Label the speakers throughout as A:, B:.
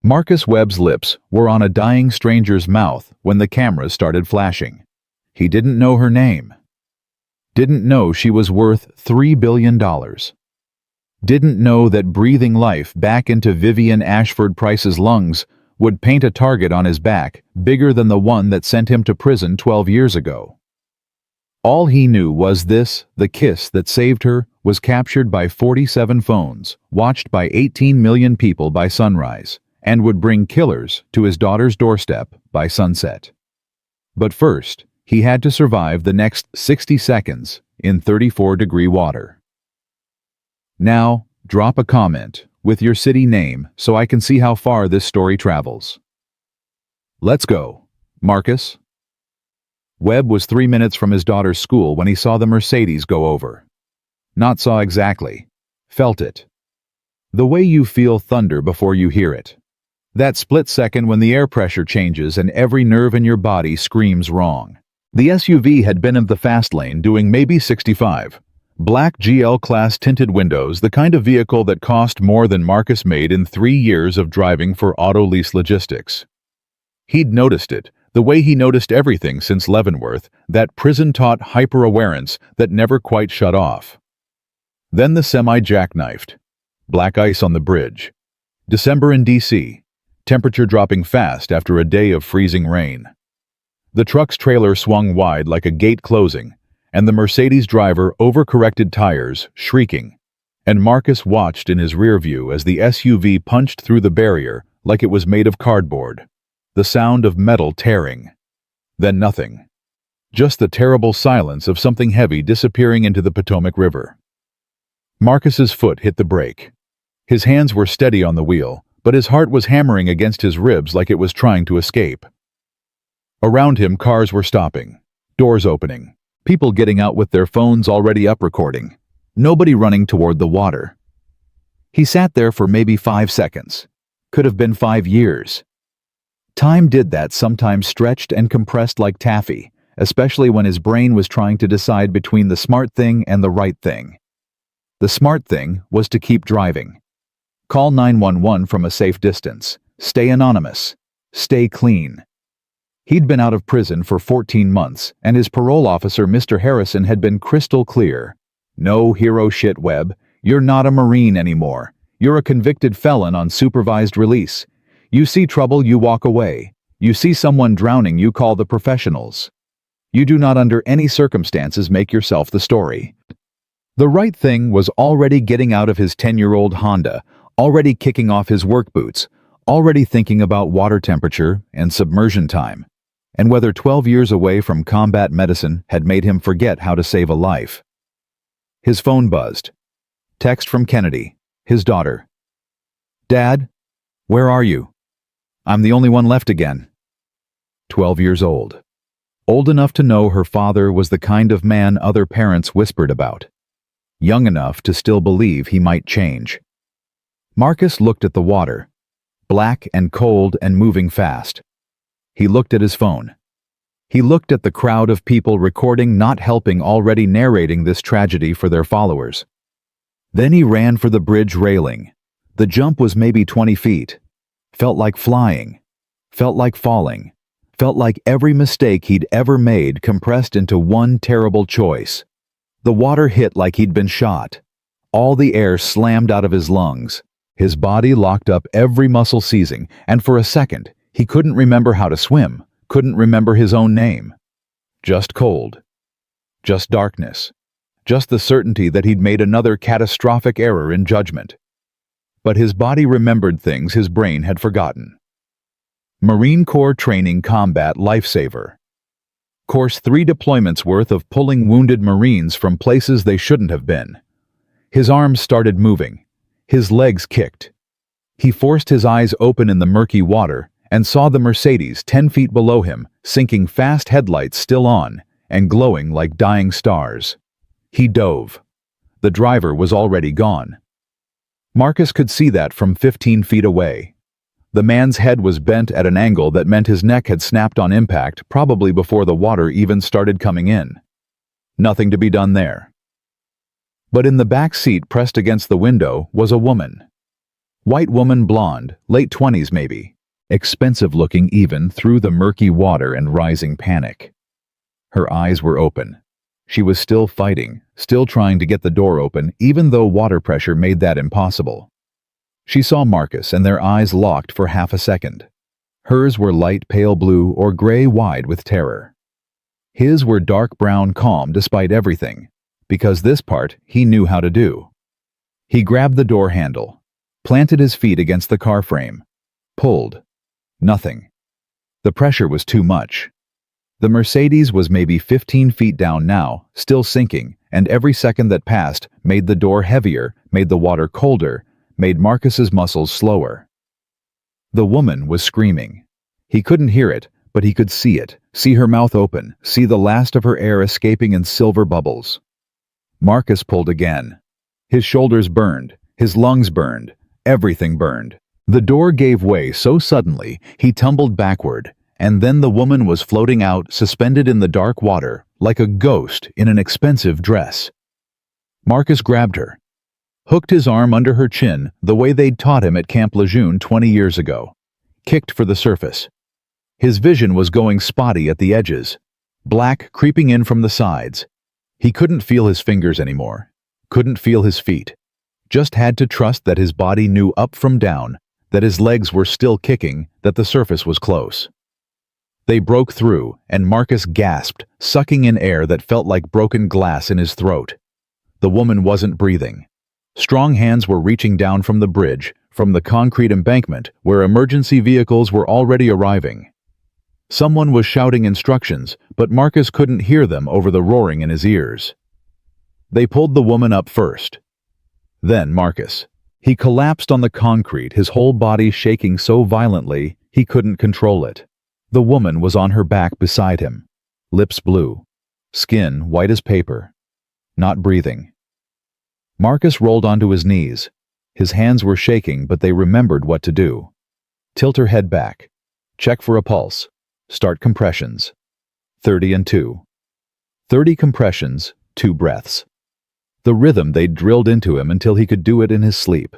A: Marcus Webb's lips were on a dying stranger's mouth when the cameras started flashing. He didn't know her name. Didn't know she was worth $3 billion. Didn't know that breathing life back into Vivian Ashford Price's lungs would paint a target on his back bigger than the one that sent him to prison 12 years ago. All he knew was this: the kiss that saved her was captured by 47 phones, watched by 18 million people by sunrise, and would bring killers to his daughter's doorstep by sunset. But first, he had to survive the next 60 seconds in 34-degree water. Now, drop a comment with your city name so I can see how far this story travels. Let's go, Marcus. Webb was 3 minutes from his daughter's school when he saw the Mercedes go over. Not saw exactly, felt it. The way you feel thunder before you hear it. That split second when the air pressure changes and every nerve in your body screams wrong. The SUV had been in the fast lane doing maybe 65. Black GL-class tinted windows, the kind of vehicle that cost more than Marcus made in 3 years of driving for Auto Lease Logistics. He'd noticed it, the way he noticed everything since Leavenworth, that prison-taught hyper-awareness that never quite shut off. Then the semi jackknifed. Black ice on the bridge. December in D.C. Temperature dropping fast after a day of freezing rain. The truck's trailer swung wide like a gate closing, and the Mercedes driver overcorrected tires, shrieking, and Marcus watched in his rear view as the SUV punched through the barrier like it was made of cardboard. The sound of metal tearing. Then nothing. Just the terrible silence of something heavy disappearing into the Potomac River. Marcus's foot hit the brake. His hands were steady on the wheel, but his heart was hammering against his ribs like it was trying to escape. Around him, cars were stopping, doors opening, people getting out with their phones already up recording, nobody running toward the water. He sat there for maybe 5 seconds. Could have been 5 years. Time did that, sometimes stretched and compressed like taffy, especially when his brain was trying to decide between the smart thing and the right thing. The smart thing was to keep driving. Call 911 from a safe distance. Stay anonymous. Stay clean. He'd been out of prison for 14 months, and his parole officer, Mr. Harrison, had been crystal clear. No hero shit, Webb. You're not a Marine anymore. You're a convicted felon on supervised release. You see trouble, you walk away. You see someone drowning, you call the professionals. You do not under any circumstances make yourself the story. The right thing was already getting out of his 10-year-old Honda, already kicking off his work boots, already thinking about water temperature and submersion time, and whether 12 years away from combat medicine had made him forget how to save a life. His phone buzzed. Text from Kennedy, his daughter. Dad, where are you? I'm the only one left again. 12 years old. Old enough to know her father was the kind of man other parents whispered about. Young enough to still believe he might change. Marcus looked at the water, black and cold and moving fast. He looked at his phone. He looked at the crowd of people recording, not helping, already narrating this tragedy for their followers. Then he ran for the bridge railing. The jump was maybe 20 feet. Felt like flying. Felt like falling. Felt like every mistake he'd ever made compressed into one terrible choice. The water hit like he'd been shot. All the air slammed out of his lungs. His body locked up, every muscle seizing, and for a second, he couldn't remember how to swim, couldn't remember his own name. Just cold. Just darkness. Just the certainty that he'd made another catastrophic error in judgment. But his body remembered things his brain had forgotten. Marine Corps Training Combat Lifesaver. Course 3 deployments worth of pulling wounded Marines from places they shouldn't have been. His arms started moving. His legs kicked. He forced his eyes open in the murky water and saw the Mercedes 10 feet below him, sinking fast, headlights still on and glowing like dying stars. He dove. The driver was already gone. Marcus could see that from 15 feet away. The man's head was bent at an angle that meant his neck had snapped on impact, probably before the water even started coming in. Nothing to be done there. But in the back seat, pressed against the window, was a woman. White woman, blonde, late 20s maybe. Expensive looking even through the murky water and rising panic. Her eyes were open. She was still fighting, still trying to get the door open, even though water pressure made that impossible. She saw Marcus and their eyes locked for half a second. Hers were light pale blue or gray wide with terror. His were dark brown calm despite everything, because this part he knew how to do. He grabbed the door handle, planted his feet against the car frame, pulled. Nothing. The pressure was too much. The Mercedes was maybe 15 feet down now, still sinking, and every second that passed made the door heavier, made the water colder, made Marcus's muscles slower. The woman was screaming. He couldn't hear it, but he could see it, see her mouth open, see the last of her air escaping in silver bubbles. Marcus pulled again. His shoulders burned, his lungs burned, everything burned. The door gave way so suddenly he tumbled backward, and then the woman was floating out, suspended in the dark water, like a ghost in an expensive dress. Marcus grabbed her, hooked his arm under her chin the way they'd taught him at Camp Lejeune 20 years ago, kicked for the surface. His vision was going spotty at the edges, black creeping in from the sides. He couldn't feel his fingers anymore, couldn't feel his feet, just had to trust that his body knew up from down, that his legs were still kicking, that the surface was close. They broke through, and Marcus gasped, sucking in air that felt like broken glass in his throat. The woman wasn't breathing. Strong hands were reaching down from the bridge, from the concrete embankment, where emergency vehicles were already arriving. Someone was shouting instructions, but Marcus couldn't hear them over the roaring in his ears. They pulled the woman up first. Then Marcus. He collapsed on the concrete, his whole body shaking so violently he couldn't control it. The woman was on her back beside him, lips blue, skin white as paper, not breathing. Marcus rolled onto his knees. His hands were shaking, but they remembered what to do. Tilt her head back. Check for a pulse. Start compressions. 30 and 2. 30 compressions, 2 breaths. The rhythm they'd drilled into him until he could do it in his sleep.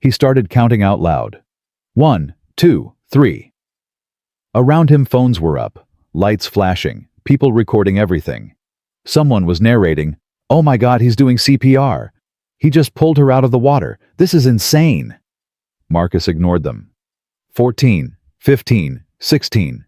A: He started counting out loud. 1, 2, 3. Around him phones were up, lights flashing, people recording everything. Someone was narrating, "Oh my God, he's doing CPR. He just pulled her out of the water. This is insane." Marcus ignored them. 14, 15, 16.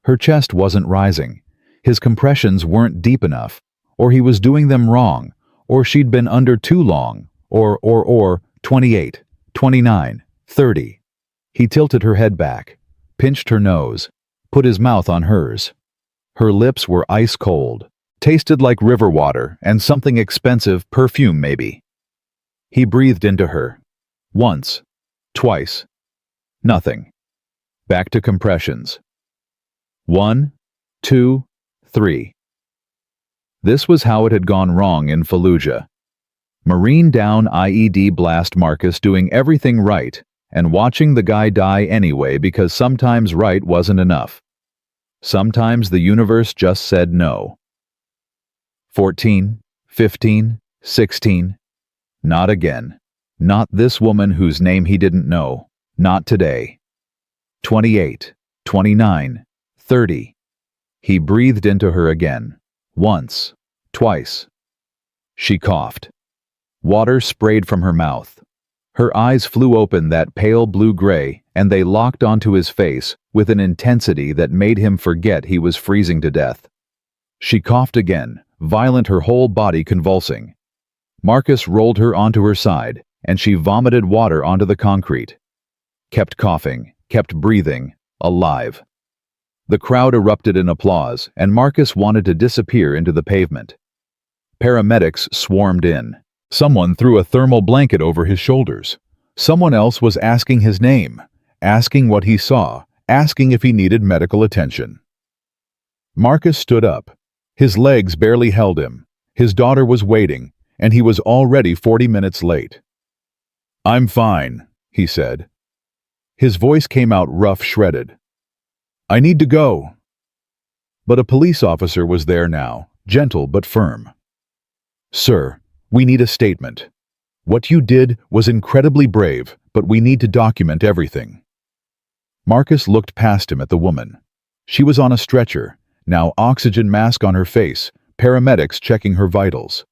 A: Her chest wasn't rising. His compressions weren't deep enough, or he was doing them wrong, or she'd been under too long, or 28, 29, 30. He tilted her head back, pinched her nose, put his mouth on hers. Her lips were ice cold, tasted like river water and something expensive, perfume maybe. He breathed into her. Once, twice. Nothing. Back to compressions. 1, 2, 3. This was how it had gone wrong in Fallujah. Marine down IED blast Marcus doing everything right and watching the guy die anyway because sometimes right wasn't enough. Sometimes the universe just said no. 14, 15, 16. Not again. Not this woman whose name he didn't know. Not today. 28, 29, 30. He breathed into her again. Once. Twice. She coughed. Water sprayed from her mouth. Her eyes flew open that pale blue-gray, and they locked onto his face with an intensity that made him forget he was freezing to death. She coughed again, violent, her whole body convulsing. Marcus rolled her onto her side, and she vomited water onto the concrete. Kept coughing, kept breathing, alive. The crowd erupted in applause, and Marcus wanted to disappear into the pavement. Paramedics swarmed in. Someone threw a thermal blanket over his shoulders. Someone else was asking his name, asking what he saw, asking if he needed medical attention. Marcus stood up. His legs barely held him. His daughter was waiting, and he was already 40 minutes late. "I'm fine," he said. His voice came out rough, shredded. "I need to go." But a police officer was there now, gentle but firm. "Sir, we need a statement. What you did was incredibly brave, but we need to document everything." Marcus looked past him at the woman. She was on a stretcher, now oxygen mask on her face, paramedics checking her vitals.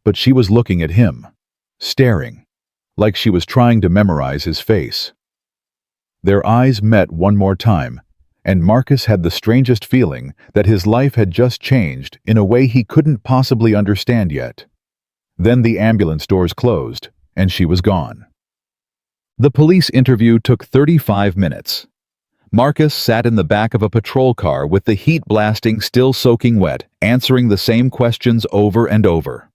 A: But she was looking at him, staring, like she was trying to memorize his face. Their eyes met one more time, and Marcus had the strangest feeling that his life had just changed in a way he couldn't possibly understand yet. Then the ambulance doors closed, and she was gone. The police interview took 35 minutes. Marcus sat in the back of a patrol car with the heat blasting still soaking wet, answering the same questions over and over.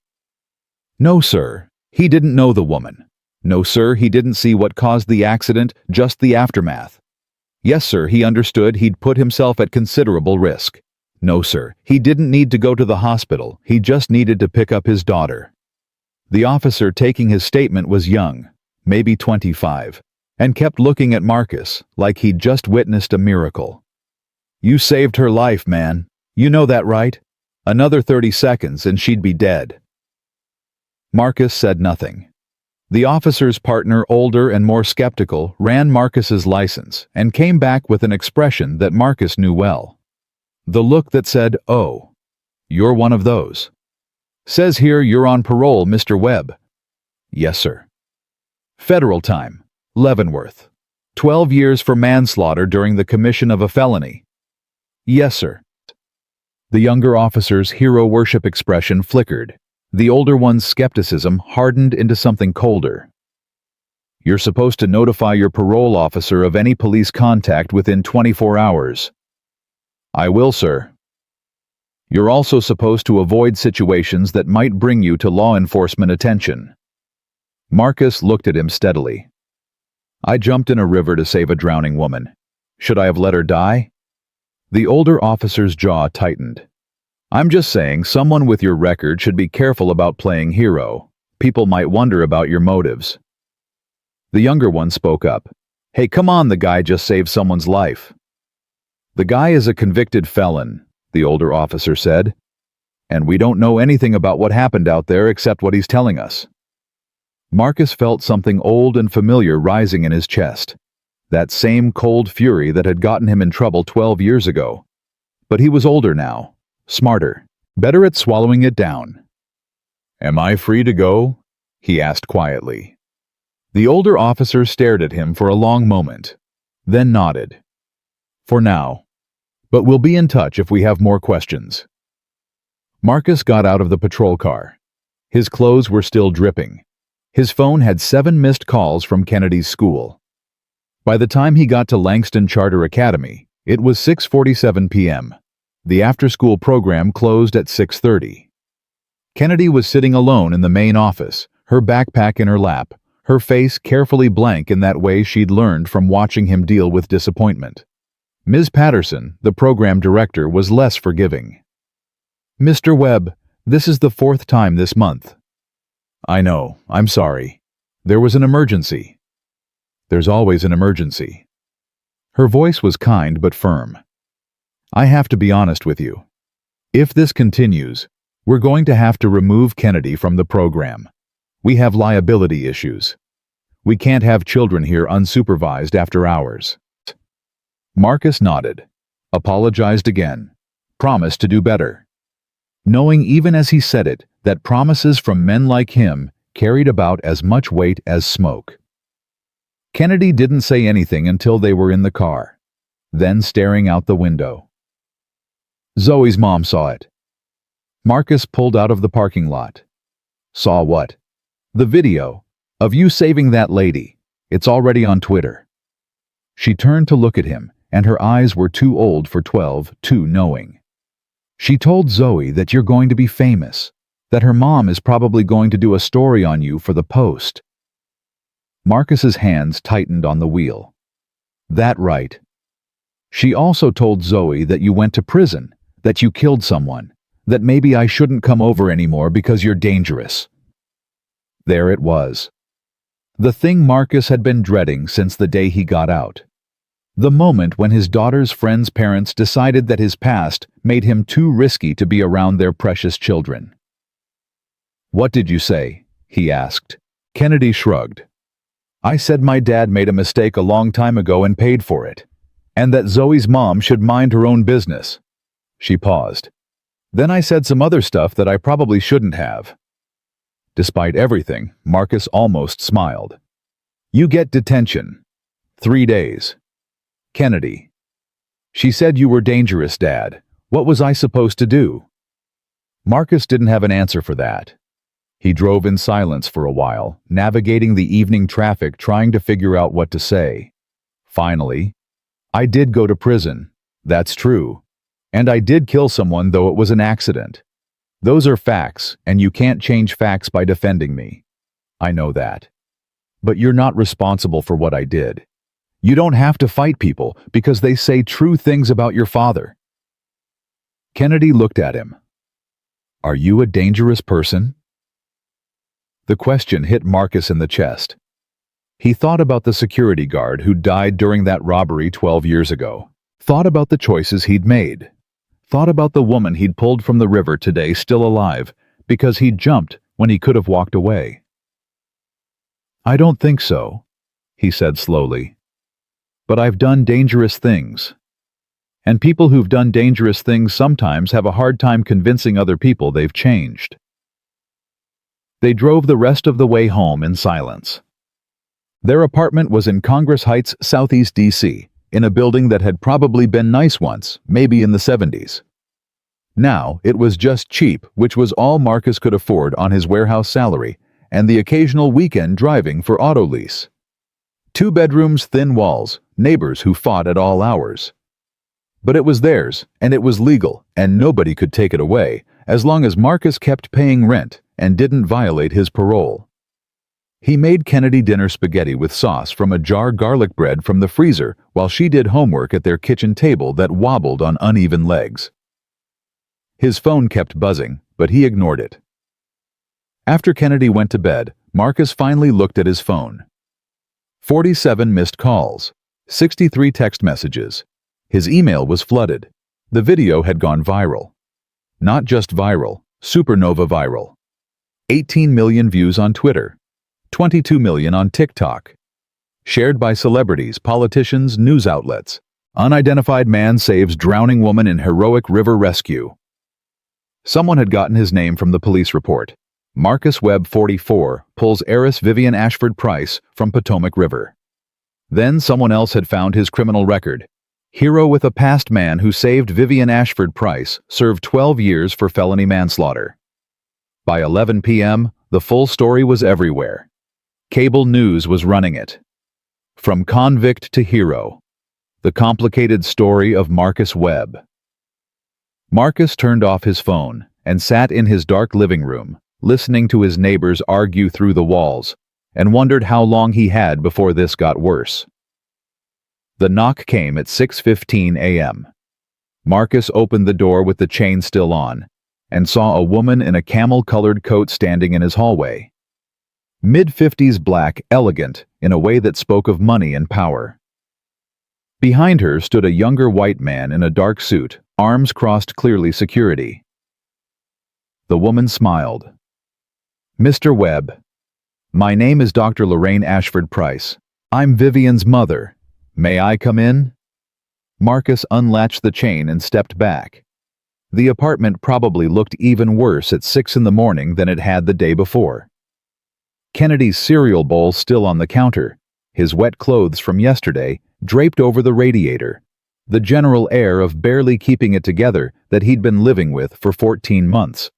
A: No, sir, he didn't know the woman. No, sir, he didn't see what caused the accident, just the aftermath. Yes, sir, he understood he'd put himself at considerable risk. No, sir, he didn't need to go to the hospital, he just needed to pick up his daughter. The officer taking his statement was young, maybe 25, and kept looking at Marcus like he'd just witnessed a miracle. "You saved her life, man. You know that, right? Another 30 seconds and she'd be dead." Marcus said nothing. The officer's partner, older and more skeptical, ran Marcus's license and came back with an expression that Marcus knew well. The look that said, "Oh, you're one of those. Says here you're on parole, Mr. Webb." "Yes, sir." "Federal time, Leavenworth. 12 years for manslaughter during the commission of a felony." "Yes, sir." The younger officer's hero worship expression flickered. The older one's skepticism hardened into something colder. "You're supposed to notify your parole officer of any police contact within 24 hours. "I will, sir." "You're also supposed to avoid situations that might bring you to law enforcement attention." Marcus looked at him steadily. "I jumped in a river to save a drowning woman. Should I have let her die?" The older officer's jaw tightened. "I'm just saying someone with your record should be careful about playing hero. People might wonder about your motives." The younger one spoke up. "Hey, come on, the guy just saved someone's life." "The guy is a convicted felon," the older officer said. "And we don't know anything about what happened out there except what he's telling us." Marcus felt something old and familiar rising in his chest. That same cold fury that had gotten him in trouble 12 years ago. But he was older now. Smarter, better at swallowing it down. "Am I free to go?" he asked quietly. The older officer stared at him for a long moment, then nodded. "For now. But we'll be in touch if we have more questions." Marcus got out of the patrol car. His clothes were still dripping. His phone had 7 missed calls from Kennedy's school. By the time he got to Langston Charter Academy, it was 6:47 p.m. The after-school program closed at 6:30. Kennedy was sitting alone in the main office, her backpack in her lap, her face carefully blank in that way she'd learned from watching him deal with disappointment. Ms. Patterson, the program director, was less forgiving. "Mr. Webb, this is the 4th time this month." "I know, I'm sorry. There was an emergency." "There's always an emergency." Her voice was kind but firm. "I have to be honest with you. If this continues, we're going to have to remove Kennedy from the program. We have liability issues. We can't have children here unsupervised after hours." Marcus nodded, apologized again, promised to do better, knowing even as he said it that promises from men like him carried about as much weight as smoke. Kennedy didn't say anything until they were in the car, then staring out the window. Zoe's mom saw it. Marcus pulled out of the parking lot. "Saw what?" "The video of you saving that lady. It's already on Twitter." She turned to look at him, and her eyes were too old for 12, too knowing. "She told Zoe that you're going to be famous, that her mom is probably going to do a story on you for the Post." Marcus's hands tightened on the wheel. "That right. She also told Zoe that you went to prison, that you killed someone, that maybe I shouldn't come over anymore because you're dangerous." There it was. The thing Marcus had been dreading since the day he got out. The moment when his daughter's friends' parents decided that his past made him too risky to be around their precious children. "What did you say?" he asked. Kennedy shrugged. I said my dad made a mistake a long time ago and paid for it, and that Zoe's mom should mind her own business. She paused. Then I said some other stuff that I probably shouldn't have. Despite everything, Marcus almost smiled. You get detention. 3 days. Kennedy. She said you were dangerous, Dad. What was I supposed to do? Marcus didn't have an answer for that. He drove in silence for a while, navigating the evening traffic, trying to figure out what to say. Finally, I did go to prison. That's true. And I did kill someone, though it was an accident. Those are facts, and you can't change facts by defending me. I know that. But you're not responsible for what I did. You don't have to fight people because they say true things about your father. Kennedy looked at him. Are you a dangerous person? The question hit Marcus in the chest. He thought about the security guard who died during that robbery 12 years ago. Thought about the choices he'd made. Thought about the woman he'd pulled from the river today still alive because he'd jumped when he could have walked away. I don't think so, he said slowly. But I've done dangerous things. And people who've done dangerous things sometimes have a hard time convincing other people they've changed. They drove the rest of the way home in silence. Their apartment was in Congress Heights, Southeast D.C., in a building that had probably been nice once, maybe in the 70s. Now, it was just cheap, which was all Marcus could afford on his warehouse salary, and the occasional weekend driving for auto lease. 2 bedrooms, thin walls, neighbors who fought at all hours. But it was theirs, and it was legal, and nobody could take it away, as long as Marcus kept paying rent and didn't violate his parole. He made Kennedy dinner spaghetti with sauce from a jar garlic bread from the freezer while she did homework at their kitchen table that wobbled on uneven legs. His phone kept buzzing, but he ignored it. After Kennedy went to bed, Marcus finally looked at his phone. 47 missed calls, 63 text messages. His email was flooded. The video had gone viral. Not just viral, supernova viral. 18 million views on Twitter. 22 million on TikTok. Shared by celebrities, politicians, news outlets. Unidentified man saves drowning woman in heroic river rescue. Someone had gotten his name from the police report. Marcus Webb, 44, pulls heiress Vivian Ashford Price from Potomac River. Then someone else had found his criminal record. Hero with a past man who saved Vivian Ashford Price served 12 years for felony manslaughter. By 11 p.m., the full story was everywhere. Cable news was running it. From convict to hero. The complicated story of Marcus Webb. Marcus turned off his phone and sat in his dark living room, listening to his neighbors argue through the walls, and wondered how long he had before this got worse. The knock came at 6:15 a.m. Marcus opened the door with the chain still on, and saw a woman in a camel-colored coat standing in his hallway. Mid-50s black, elegant, in a way that spoke of money and power. Behind her stood a younger white man in a dark suit, arms crossed, clearly security. The woman smiled. Mr. Webb, my name is Dr. Lorraine Ashford Price. I'm Vivian's mother. May I come in? Marcus unlatched the chain and stepped back. The apartment probably looked even worse at 6 in the morning than it had the day before. Kennedy's cereal bowl still on the counter, his wet clothes from yesterday draped over the radiator, the general air of barely keeping it together that he'd been living with for 14 months.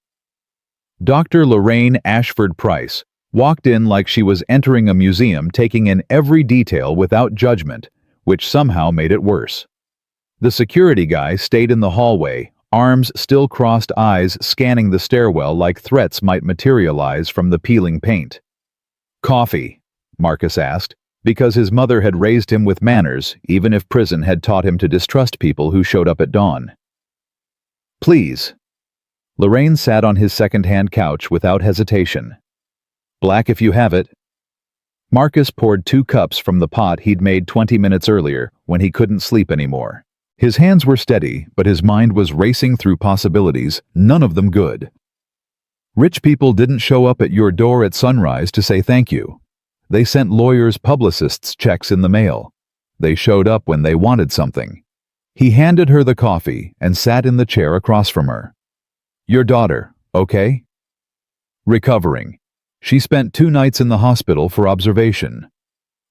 A: Dr. Lorraine Ashford Price walked in like she was entering a museum, taking in every detail without judgment, which somehow made it worse. The security guy stayed in the hallway, arms still crossed, eyes scanning the stairwell like threats might materialize from the peeling paint. Coffee, Marcus asked, because his mother had raised him with manners, even if prison had taught him to distrust people who showed up at dawn. Please. Lorraine sat on his second-hand couch without hesitation. Black if you have it. Marcus poured 2 cups from the pot he'd made 20 minutes earlier when he couldn't sleep anymore. His hands were steady, but his mind was racing through possibilities, none of them good. Rich people didn't show up at your door at sunrise to say thank you. They sent lawyers' publicists checks in the mail. They showed up when they wanted something. He handed her the coffee and sat in the chair across from her. "Your daughter, okay?" "Recovering. She spent 2 nights in the hospital for observation.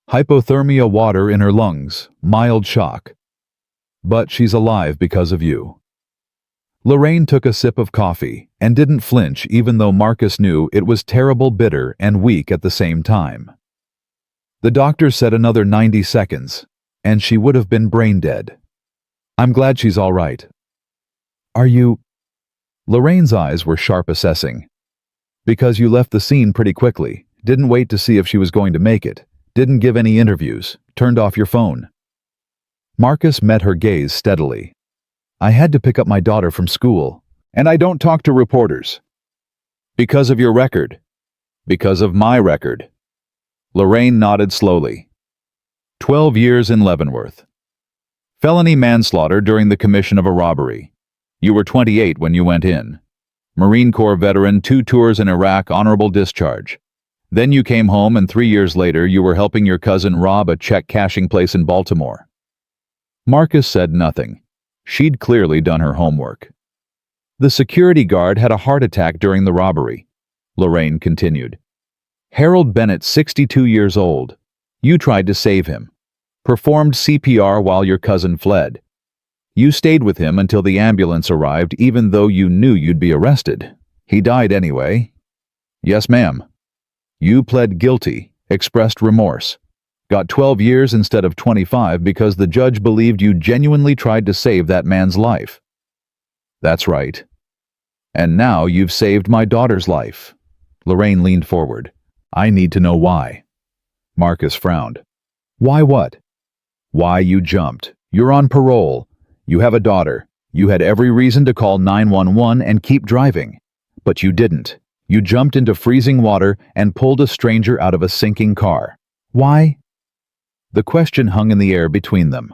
A: Hypothermia, water in her lungs, mild shock. But she's alive because of you." Lorraine took a sip of coffee and didn't flinch, even though Marcus knew it was terrible, bitter, and weak at the same time. The doctor said another 90 seconds, and she would have been brain dead. "I'm glad she's all right." "Are you—" Lorraine's eyes were sharp, assessing. "Because you left the scene pretty quickly, didn't wait to see if she was going to make it, didn't give any interviews, turned off your phone." Marcus met her gaze steadily. "I had to pick up my daughter from school, and I don't talk to reporters." "Because of your record." "Because of my record." Lorraine nodded slowly. 12 years in Leavenworth. Felony manslaughter during the commission of a robbery. You were 28 when you went in. Marine Corps veteran, 2 tours in Iraq, honorable discharge. Then you came home, and 3 years later you were helping your cousin rob a check-cashing place in Baltimore. Marcus said nothing. She'd clearly done her homework. "The security guard had a heart attack during the robbery," Lorraine continued. "Harold Bennett, 62 years old. You tried to save him. Performed CPR while your cousin fled. You stayed with him until the ambulance arrived, even though you knew you'd be arrested. He died anyway." "Yes, ma'am." "You pled guilty, expressed remorse. Got 12 years instead of 25 because the judge believed you genuinely tried to save that man's life." "That's right. And now you've saved my daughter's life." Lorraine leaned forward. "I need to know why." Marcus frowned. "Why what?" "Why you jumped. You're on parole. You have a daughter. You had every reason to call 911 and keep driving. But you didn't. You jumped into freezing water and pulled a stranger out of a sinking car. Why?" The question hung in the air between them.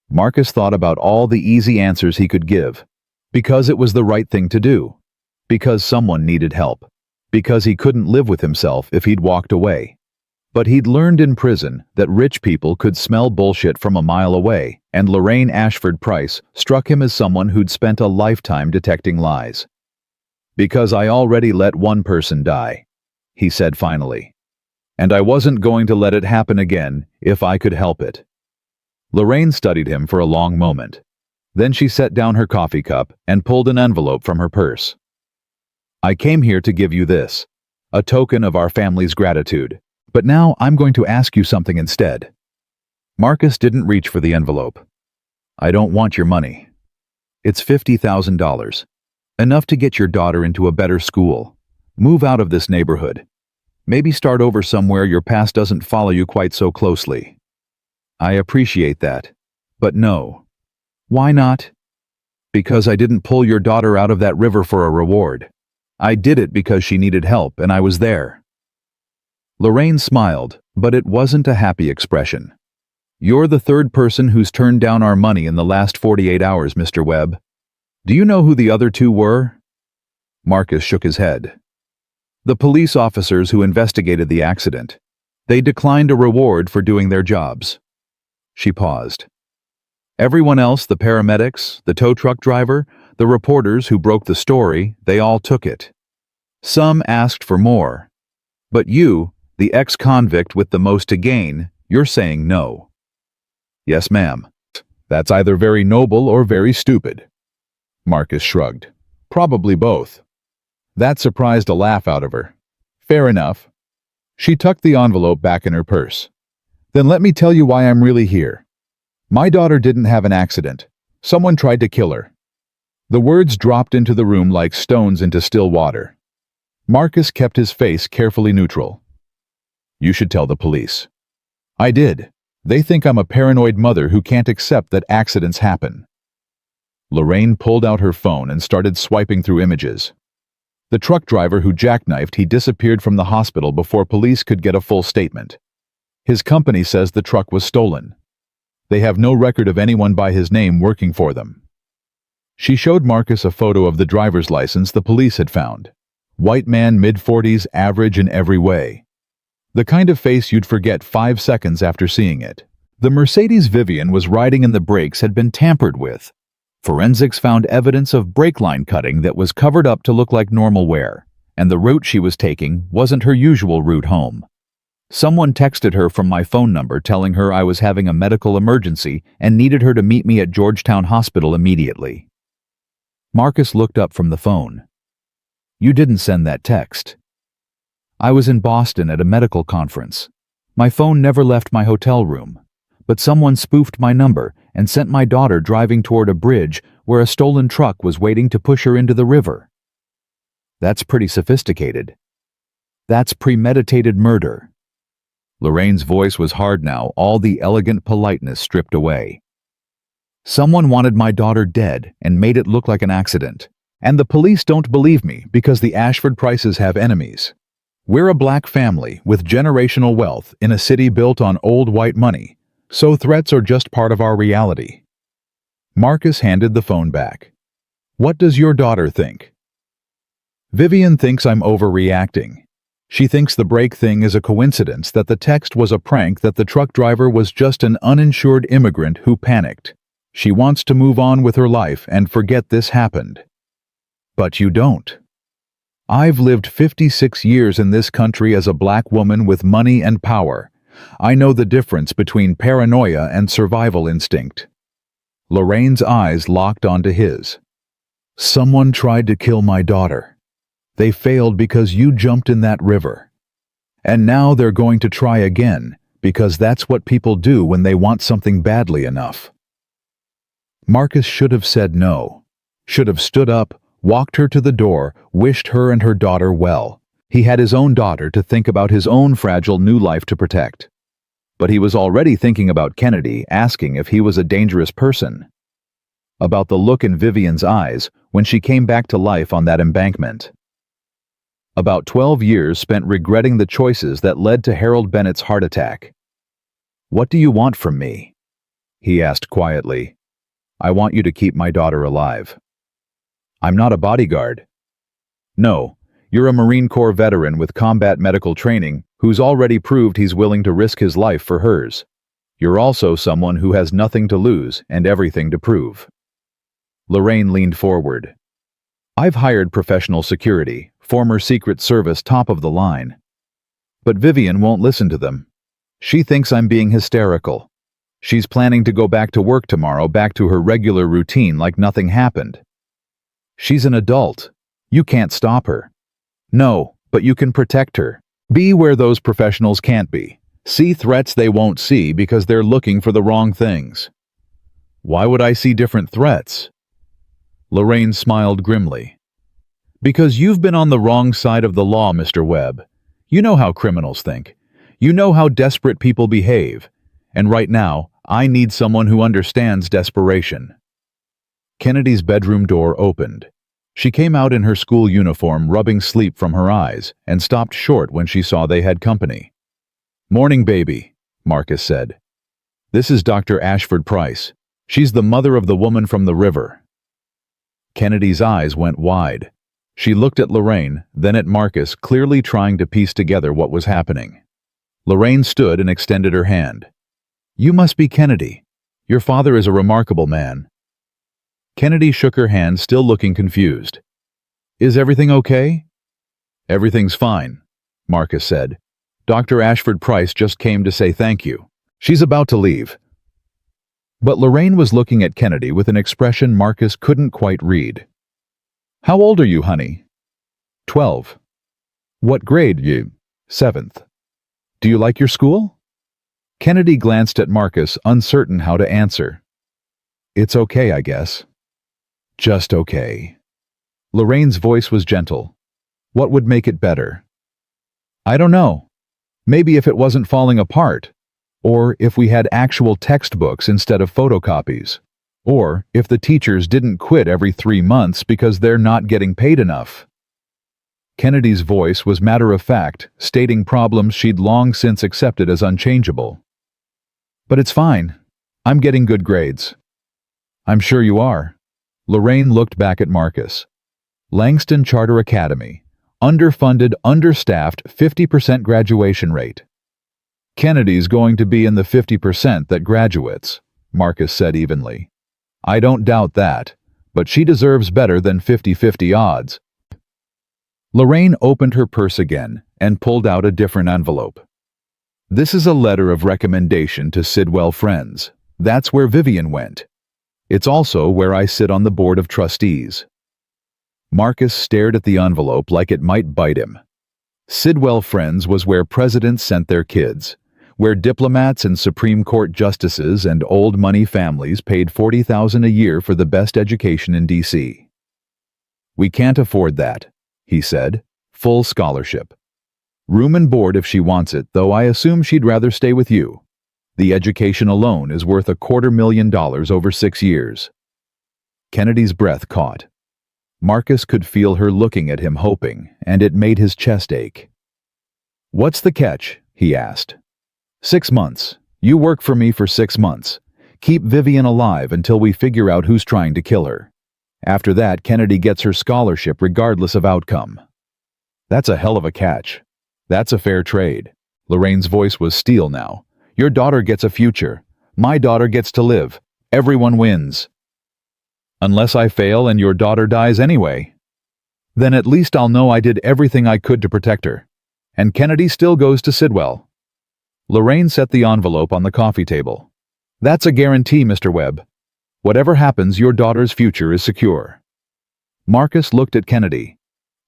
A: Marcus thought about all the easy answers he could give. Because it was the right thing to do. Because someone needed help. Because he couldn't live with himself if he'd walked away. But he'd learned in prison that rich people could smell bullshit from a mile away, and Lorraine Ashford Price struck him as someone who'd spent a lifetime detecting lies. "Because I already let one person die," he said finally. "And I wasn't going to let it happen again if I could help it." Lorraine studied him for a long moment. Then she set down her coffee cup and pulled an envelope from her purse. "I came here to give you this, a token of our family's gratitude. But now I'm going to ask you something instead." Marcus didn't reach for the envelope. "I don't want your money. It's $50,000. Enough to get your daughter into a better school. Move out of this neighborhood. Maybe start over somewhere your past doesn't follow you quite so closely." "I appreciate that. But no." "Why not?" "Because I didn't pull your daughter out of that river for a reward. I did it because she needed help, and I was there." Lorraine smiled, but it wasn't a happy expression. "You're the 3rd person who's turned down our money in the last 48 hours, Mr. Webb. Do you know who the other 2 were?" Marcus shook his head. "The police officers who investigated the accident. They declined a reward for doing their jobs." She paused. "Everyone else, the paramedics, the tow truck driver, the reporters who broke the story, they all took it. Some asked for more. But you, the ex-convict with the most to gain, you're saying no." "Yes, ma'am. That's either very noble or very stupid." Marcus shrugged. "Probably both." That surprised a laugh out of her. "Fair enough." She tucked the envelope back in her purse. "Then let me tell you why I'm really here. My daughter didn't have an accident. Someone tried to kill her." The words dropped into the room like stones into still water. Marcus kept his face carefully neutral. "You should tell the police." "I did. They think I'm a paranoid mother who can't accept that accidents happen." Lorraine pulled out her phone and started swiping through images. The truck driver who jackknifed, he disappeared from the hospital before police could get a full statement. His company says the truck was stolen. They have no record of anyone by his name working for them. She showed Marcus a photo of the driver's license the police had found. White man, mid-40s, average in every way. The kind of face you'd forget 5 seconds after seeing it. The Mercedes Vivian was riding in the brakes had been tampered with. Forensics found evidence of brake line cutting that was covered up to look like normal wear, and the route she was taking wasn't her usual route home. Someone texted her from my phone number telling her I was having a medical emergency and needed her to meet me at Georgetown Hospital immediately. Marcus looked up from the phone. You didn't send that text. I was in Boston at a medical conference. My phone never left my hotel room, but someone spoofed my number and sent my daughter driving toward a bridge where a stolen truck was waiting to push her into the river. That's pretty sophisticated. That's premeditated murder. Lorraine's voice was hard now, all the elegant politeness stripped away. Someone wanted my daughter dead and made it look like an accident. And the police don't believe me because the Ashford Prices have enemies. We're a black family with generational wealth in a city built on old white money, so threats are just part of our reality. Marcus handed the phone back. What does your daughter think? Vivian thinks I'm overreacting. She thinks the brake thing is a coincidence, that the text was a prank, that the truck driver was just an uninsured immigrant who panicked. She wants to move on with her life and forget this happened. But you don't. I've lived 56 years in this country as a black woman with money and power. I know the difference between paranoia and survival instinct. Lorraine's eyes locked onto his. Someone tried to kill my daughter. They failed because you jumped in that river. And now they're going to try again, because that's what people do when they want something badly enough. Marcus should have said no. Should have stood up, walked her to the door, wished her and her daughter well. He had his own daughter to think about, his own fragile new life to protect. But he was already thinking about Kennedy, asking if he was a dangerous person. About the look in Vivian's eyes when she came back to life on that embankment. About 12 years spent regretting the choices that led to Harold Bennett's heart attack. What do you want from me? He asked quietly. I want you to keep my daughter alive. I'm not a bodyguard. No, you're a Marine Corps veteran with combat medical training who's already proved he's willing to risk his life for hers. You're also someone who has nothing to lose and everything to prove. Lorraine leaned forward. I've hired professional security, former Secret Service, top of the line. But Vivian won't listen to them. She thinks I'm being hysterical. She's planning to go back to work tomorrow, back to her regular routine like nothing happened. She's an adult. You can't stop her. No, but you can protect her. Be where those professionals can't be. See threats they won't see because they're looking for the wrong things. Why would I see different threats? Lorraine smiled grimly. Because you've been on the wrong side of the law, Mr. Webb. You know how criminals think. You know how desperate people behave. And right now, I need someone who understands desperation. Kennedy's bedroom door opened. She came out in her school uniform, rubbing sleep from her eyes, and stopped short when she saw they had company. Morning, baby, Marcus said. This is Dr. Ashford Price. She's the mother of the woman from the river. Kennedy's eyes went wide. She looked at Lorraine, then at Marcus, clearly trying to piece together what was happening. Lorraine stood and extended her hand. You must be Kennedy. Your father is a remarkable man. Kennedy shook her hand, still looking confused. Is everything okay? Everything's fine, Marcus said. Dr. Ashford Price just came to say thank you. She's about to leave. But Lorraine was looking at Kennedy with an expression Marcus couldn't quite read. How old are you, honey? 12. What grade you? 7th. Do you like your school? Kennedy glanced at Marcus, uncertain how to answer. It's okay, I guess. Just okay. Lorraine's voice was gentle. What would make it better? I don't know. Maybe if it wasn't falling apart. Or if we had actual textbooks instead of photocopies. Or if the teachers didn't quit every 3 months because they're not getting paid enough. Kennedy's voice was matter-of-fact, stating problems she'd long since accepted as unchangeable. But it's fine. I'm getting good grades. I'm sure you are. Lorraine looked back at Marcus. Langston Charter Academy, Underfunded, understaffed, 50% graduation rate. Kennedy's going to be in the 50% that graduates, Marcus said evenly. I don't doubt that, but she deserves better than 50-50 odds. Lorraine opened her purse again and pulled out a different envelope. This is a letter of recommendation to Sidwell Friends. That's where Vivian went. It's also where I sit on the board of trustees. Marcus stared at the envelope like it might bite him. Sidwell Friends was where presidents sent their kids, where diplomats and Supreme Court justices and old money families paid $40,000 a year for the best education in D.C. We can't afford that, he said. Full scholarship. Room and board if she wants it, though I assume she'd rather stay with you. The education alone is worth $250,000 over 6 years. Kennedy's breath caught. Marcus could feel her looking at him hoping, and it made his chest ache. What's the catch? He asked. 6 months. You work for me for 6 months. Keep Vivian alive until we figure out who's trying to kill her. After that, Kennedy gets her scholarship regardless of outcome. That's a hell of a catch. That's a fair trade. Lorraine's voice was steel now. Your daughter gets a future. My daughter gets to live. Everyone wins. Unless I fail and your daughter dies anyway. Then at least I'll know I did everything I could to protect her. And Kennedy still goes to Sidwell. Lorraine set the envelope on the coffee table. That's a guarantee, Mr. Webb. Whatever happens, your daughter's future is secure. Marcus looked at Kennedy,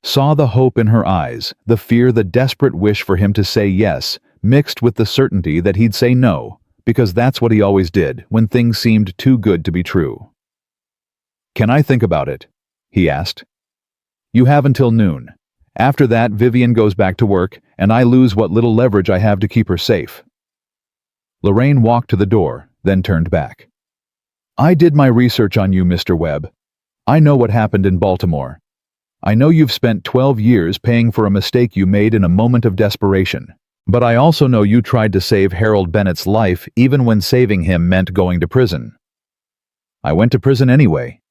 A: saw the hope in her eyes, the fear, the desperate wish for him to say yes, mixed with the certainty that he'd say no, because that's what he always did when things seemed too good to be true. Can I think about it? He asked. You have until noon. After that, Vivian goes back to work, and I lose what little leverage I have to keep her safe. Lorraine walked to the door, then turned back. I did my research on you, Mr. Webb. I know what happened in Baltimore. I know you've spent 12 years paying for a mistake you made in a moment of desperation. But I also know you tried to save Harold Bennett's life even when saving him meant going to prison. I went to prison anyway.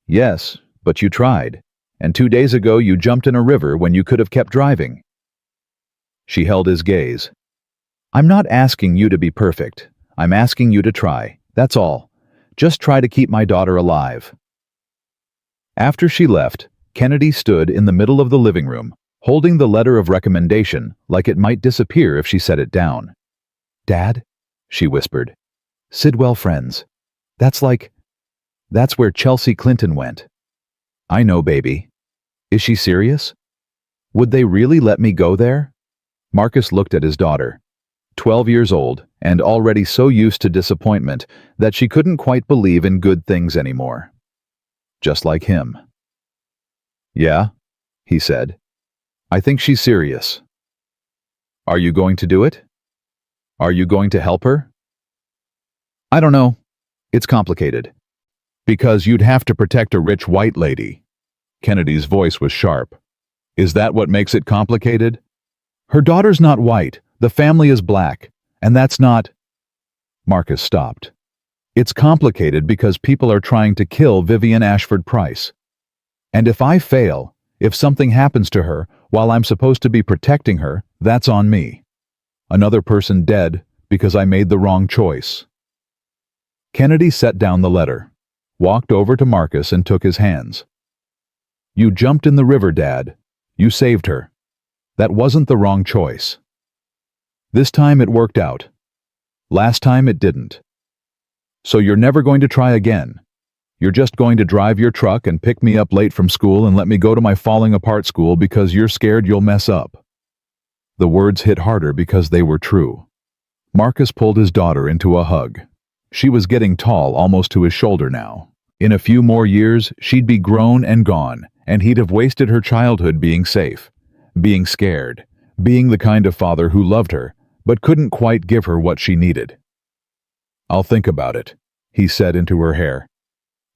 A: Yes, but you tried. And 2 days ago you jumped in a river when you could have kept driving. She held his gaze. I'm not asking you to be perfect. I'm asking you to try. That's all. Just try to keep my daughter alive. After she left, Kennedy stood in the middle of the living room, holding the letter of recommendation like it might disappear if she set it down. Dad, she whispered. Sidwell Friends. That's where Chelsea Clinton went. I know, baby. Is she serious? Would they really let me go there? Marcus looked at his daughter, 12 years old, and already so used to disappointment that she couldn't quite believe in good things anymore. Just like him. Yeah, he said. I think she's serious. Are you going to do it? Are you going to help her? I don't know. It's complicated. Because you'd have to protect a rich white lady. Kennedy's voice was sharp. Is that what makes it complicated? Her daughter's not white. The family is black. And that's not... Marcus stopped. It's complicated because people are trying to kill Vivian Ashford Price. And if I fail, if something happens to her while I'm supposed to be protecting her, that's on me. Another person dead because I made the wrong choice. Kennedy set down the letter, walked over to Marcus and took his hands. You jumped in the river, Dad. You saved her. That wasn't the wrong choice. This time it worked out. Last time it didn't. So you're never going to try again. You're just going to drive your truck and pick me up late from school and let me go to my falling apart school because you're scared you'll mess up. The words hit harder because they were true. Marcus pulled his daughter into a hug. She was getting tall almost to his shoulder now. In a few more years, she'd be grown and gone, and he'd have wasted her childhood being safe, being scared, being the kind of father who loved her, but couldn't quite give her what she needed. I'll think about it, he said into her hair.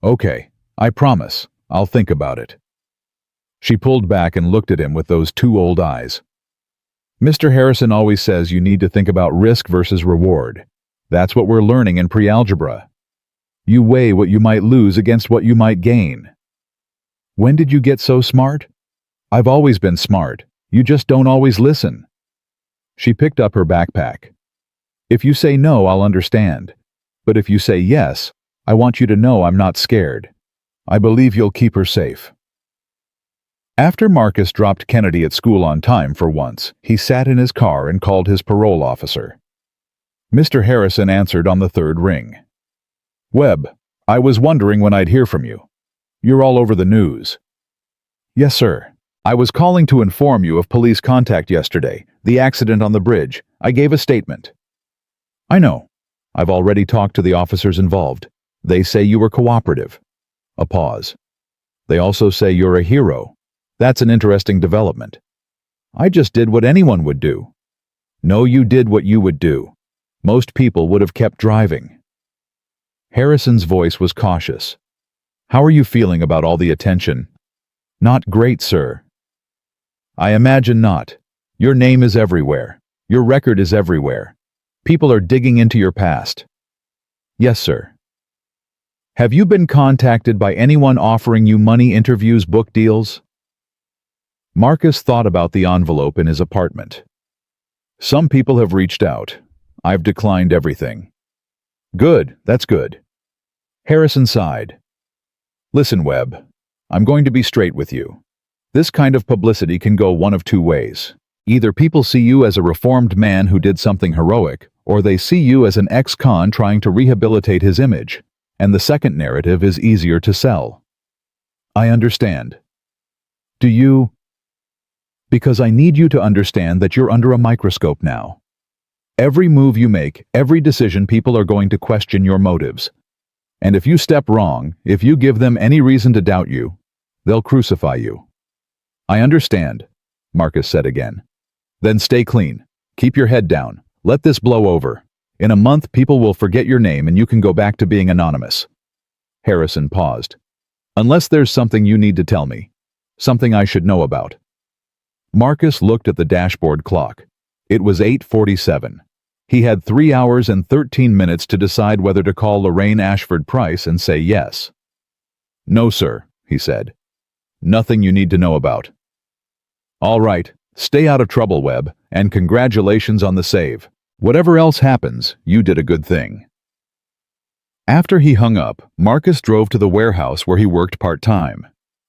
A: Okay, I promise, I'll think about it. She pulled back and looked at him with those two old eyes. Mr. Harrison always says you need to think about risk versus reward. That's what we're learning in pre-algebra. You weigh what you might lose against what you might gain. When did you get so smart? I've always been smart. You just don't always listen. She picked up her backpack. If you say no, I'll understand. But if you say yes, I want you to know I'm not scared. I believe you'll keep her safe. After Marcus dropped Kennedy at school on time for once, he sat in his car and called his parole officer. Mr. Harrison answered on the third ring. Webb, I was wondering when I'd hear from you. You're all over the news. Yes, sir. I was calling to inform you of police contact yesterday, the accident on the bridge. I gave a statement. I know. I've already talked to the officers involved. They say you were cooperative. A pause. They also say you're a hero. That's an interesting development. I just did what anyone would do. No, you did what you would do. Most people would have kept driving. Harrison's voice was cautious. How are you feeling about all the attention? Not great, sir. I imagine not. Your name is everywhere. Your record is everywhere. People are digging into your past. Yes, sir. Have you been contacted by anyone offering you money, interviews, book deals? Marcus thought about the envelope in his apartment. Some people have reached out. I've declined everything. Good, that's good. Harrison sighed. Listen, Webb, I'm going to be straight with you. This kind of publicity can go one of two ways. Either people see you as a reformed man who did something heroic, or they see you as an ex-con trying to rehabilitate his image, and the second narrative is easier to sell. I understand. Do you? Because I need you to understand that you're under a microscope now. Every move you make, every decision, people are going to question your motives. And if you step wrong, if you give them any reason to doubt you, they'll crucify you. I understand, Marcus said again. Then stay clean. Keep your head down. Let this blow over. In a month, people will forget your name and you can go back to being anonymous. Harrison paused. Unless there's something you need to tell me. Something I should know about. Marcus looked at the dashboard clock. It was 8:47. He had 3 hours and 13 minutes to decide whether to call Lorraine Ashford Price and say yes. No, sir, he said. Nothing you need to know about. All right, stay out of trouble, Webb, and congratulations on the save. Whatever else happens, you did a good thing. After he hung up, Marcus drove to the warehouse where he worked part-time.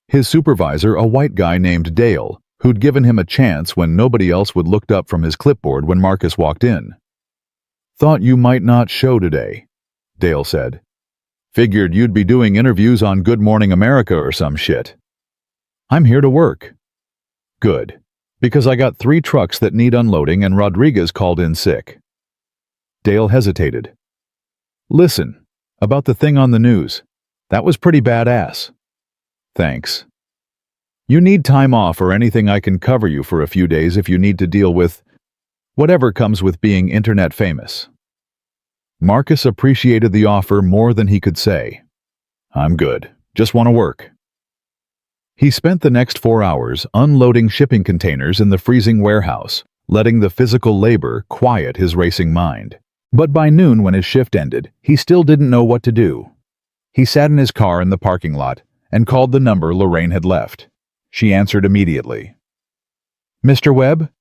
A: His supervisor, a white guy named Dale, who'd given him a chance when nobody else would look up from his clipboard when Marcus walked in. Thought you might not show today, Dale said. Figured you'd be doing interviews on Good Morning America or some shit. I'm here to work. Good, because I got 3 trucks that need unloading and Rodriguez called in sick. Dale hesitated. Listen, about the thing on the news. That was pretty badass. Thanks. You need time off or anything, I can cover you for a few days if you need to deal with whatever comes with being internet famous. Marcus appreciated the offer more than he could say. I'm good. Just want to work. He spent the next 4 hours unloading shipping containers in the freezing warehouse, letting the physical labor quiet his racing mind. But by noon, when his shift ended, he still didn't know what to do. He sat in his car in the parking lot and called the number Lorraine had left. She answered immediately. Mr. Webb?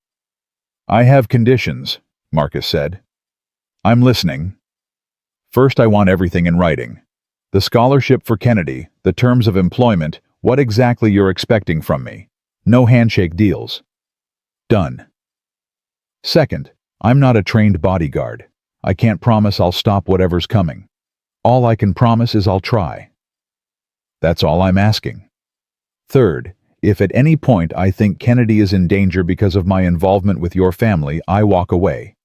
A: I have conditions, Marcus said. I'm listening. First, I want everything in writing. The scholarship for Kennedy, the terms of employment, what exactly you're expecting from me. No handshake deals. Done. Second, I'm not a trained bodyguard. I can't promise I'll stop whatever's coming. All I can promise is I'll try. That's all I'm asking. Third, if at any point I think Kennedy is in danger because of my involvement with your family, I walk away.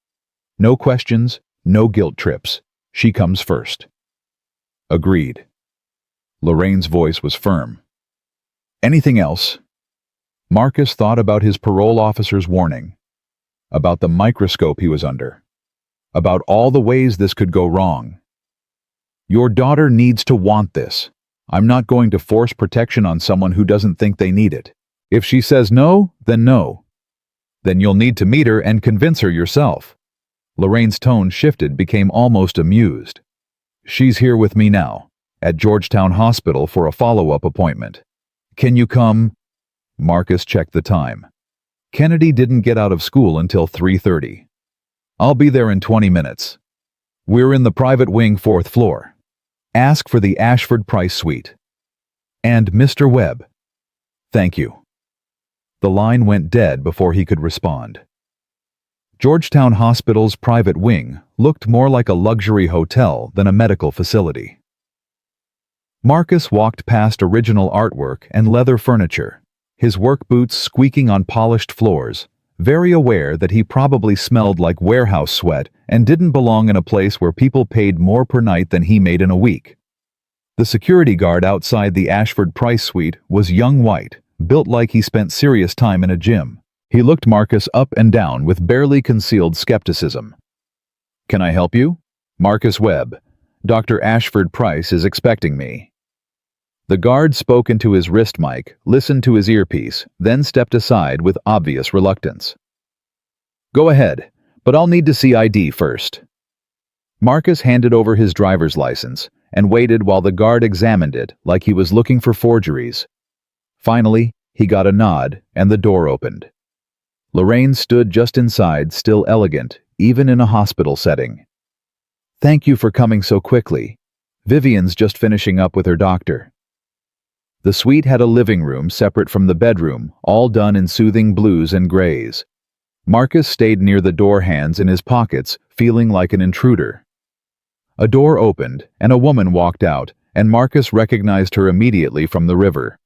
A: No questions, no guilt trips. She comes first. Agreed. Lorraine's voice was firm. Anything else? Marcus thought about his parole officer's warning, about the microscope he was under, about all the ways this could go wrong. Your daughter needs to want this. I'm not going to force protection on someone who doesn't think they need it. If she says no, then no. Then you'll need to meet her and convince her yourself. Lorraine's tone shifted, became almost amused. She's here with me now, at Georgetown Hospital for a follow-up appointment. Can you come? Marcus checked the time. Kennedy didn't get out of school until 3:30. I'll be there in 20 minutes. We're in the private wing 4th floor. Ask for the Ashford Price suite. And Mr. Webb. Thank you. The line went dead before he could respond. Georgetown Hospital's private wing looked more like a luxury hotel than a medical facility. Marcus walked past original artwork and leather furniture, his work boots squeaking on polished floors, very aware that he probably smelled like warehouse sweat and didn't belong in a place where people paid more per night than he made in a week. The security guard outside the Ashford Price suite was young white, built like he spent serious time in a gym. He looked Marcus up and down with barely concealed skepticism. Can I help you? Marcus Webb. Dr. Ashford Price is expecting me. The guard spoke into his wrist mic, listened to his earpiece, then stepped aside with obvious reluctance. Go ahead, but I'll need to see ID first. Marcus handed over his driver's license and waited while the guard examined it like he was looking for forgeries. Finally, he got a nod and the door opened. Lorraine stood just inside, still elegant, even in a hospital setting. Thank you for coming so quickly. Vivian's just finishing up with her doctor. The suite had a living room separate from the bedroom, all done in soothing blues and grays. Marcus stayed near the door, hands in his pockets, feeling like an intruder. A door opened, and a woman walked out, and Marcus recognized her immediately from the river.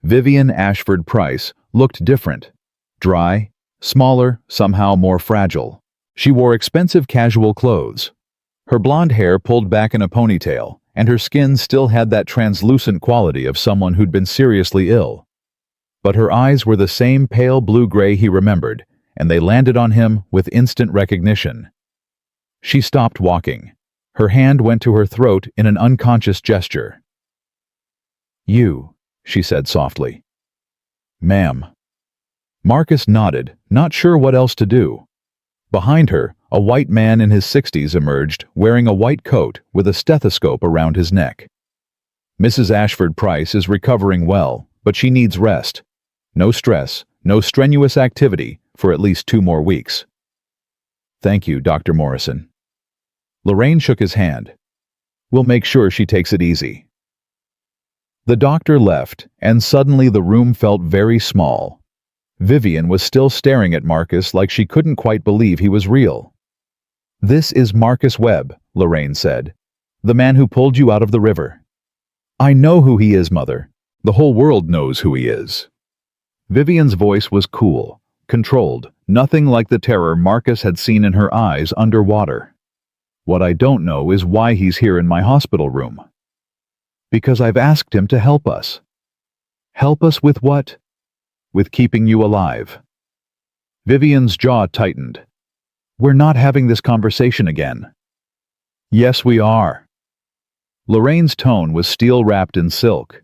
A: Vivian Ashford Price looked different. Dry, smaller, somehow more fragile. She wore expensive casual clothes. Her blonde hair pulled back in a ponytail, and her skin still had that translucent quality of someone who'd been seriously ill. But her eyes were the same pale blue-gray he remembered, and they landed on him with instant recognition. She stopped walking. Her hand went to her throat in an unconscious gesture. You, she said softly. Ma'am. Marcus nodded, not sure what else to do. Behind her, a white man in his 60s emerged, wearing a white coat with a stethoscope around his neck. Mrs. Ashford Price is recovering well, but she needs rest. No stress, no strenuous activity for at least 2 more weeks. Thank you, Dr. Morrison. Lorraine shook his hand. We'll make sure she takes it easy. The doctor left, and suddenly the room felt very small. Vivian was still staring at Marcus like she couldn't quite believe he was real. This is Marcus Webb, Lorraine said. The man who pulled you out of the river. I know who he is, Mother. The whole world knows who he is. Vivian's voice was cool, controlled, nothing like the terror Marcus had seen in her eyes underwater. What I don't know is why he's here in my hospital room. Because I've asked him to help us. Help us with what? With keeping you alive. Vivian's jaw tightened. We're not having this conversation again. Yes, we are. Lorraine's tone was steel-wrapped in silk.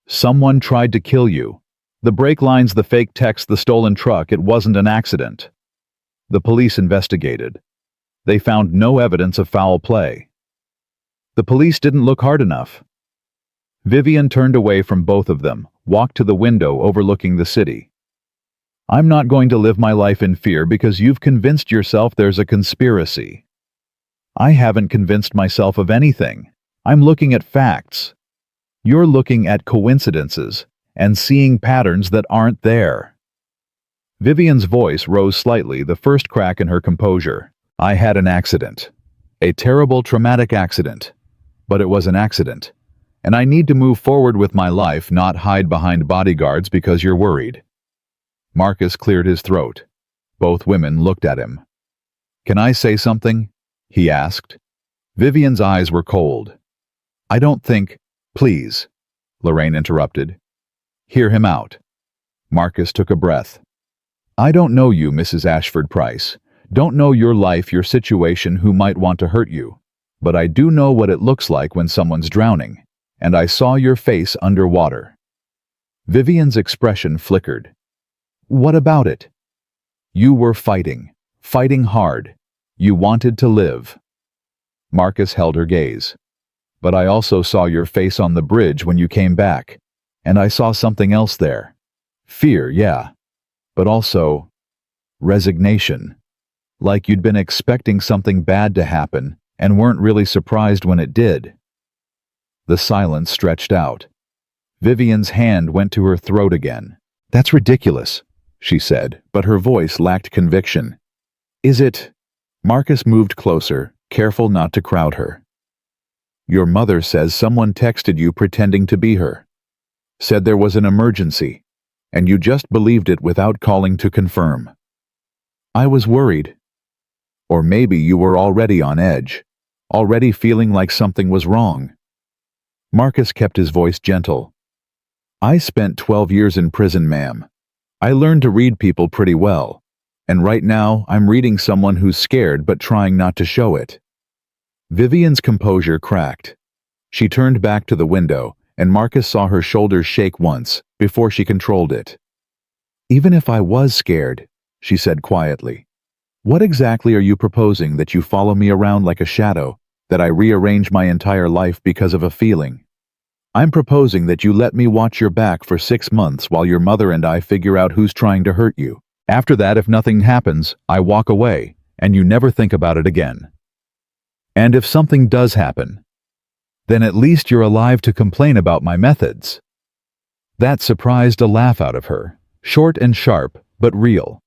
A: Someone tried to kill you. The brake lines, the fake text, the stolen truck, it wasn't an accident. The police investigated. They found no evidence of foul play. The police didn't look hard enough. Vivian turned away from both of them, walked to the window overlooking the city. I'm not going to live my life in fear because you've convinced yourself there's a conspiracy. I haven't convinced myself of anything. I'm looking at facts. You're looking at coincidences and seeing patterns that aren't there. Vivian's voice rose slightly, the first crack in her composure. I had an accident. A terrible, traumatic accident. But it was an accident. And I need to move forward with my life, not hide behind bodyguards because you're worried. Marcus cleared his throat. Both women looked at him. Can I say something? He asked. Vivian's eyes were cold. I don't think... Please, Lorraine interrupted. Hear him out. Marcus took a breath. I don't know you, Mrs. Ashford Price. Don't know your life, your situation, who might want to hurt you. But I do know what it looks like when someone's drowning. And I saw your face underwater. Vivian's expression flickered. What about it? You were fighting hard. You wanted to live. Marcus held her gaze. But I also saw your face on the bridge when you came back, and I saw something else there. Fear, yeah, but also resignation. Like you'd been expecting something bad to happen and weren't really surprised when it did. The silence stretched out. Vivian's hand went to her throat again. "That's ridiculous," she said, but her voice lacked conviction. "Is it?" Marcus moved closer, careful not to crowd her. "Your mother says someone texted you pretending to be her. Said there was an emergency, and you just believed it without calling to confirm. I was worried. Or maybe you were already on edge, already feeling like something was wrong." Marcus kept his voice gentle. "I spent 12 years in prison, ma'am. I learned to read people pretty well, and right now I'm reading someone who's scared but trying not to show it." Vivian's composure cracked. She turned back to the window, and Marcus saw her shoulders shake once before she controlled it. "Even if I was scared," she said quietly, "what exactly are you proposing? That you follow me around like a shadow? That I rearrange my entire life because of a feeling? I'm proposing that you let me watch your back for 6 months while your mother and I figure out who's trying to hurt you. After that, if nothing happens, I walk away, and you never think about it again. And if something does happen, then at least you're alive to complain about my methods." That surprised a laugh out of her, short and sharp, but real.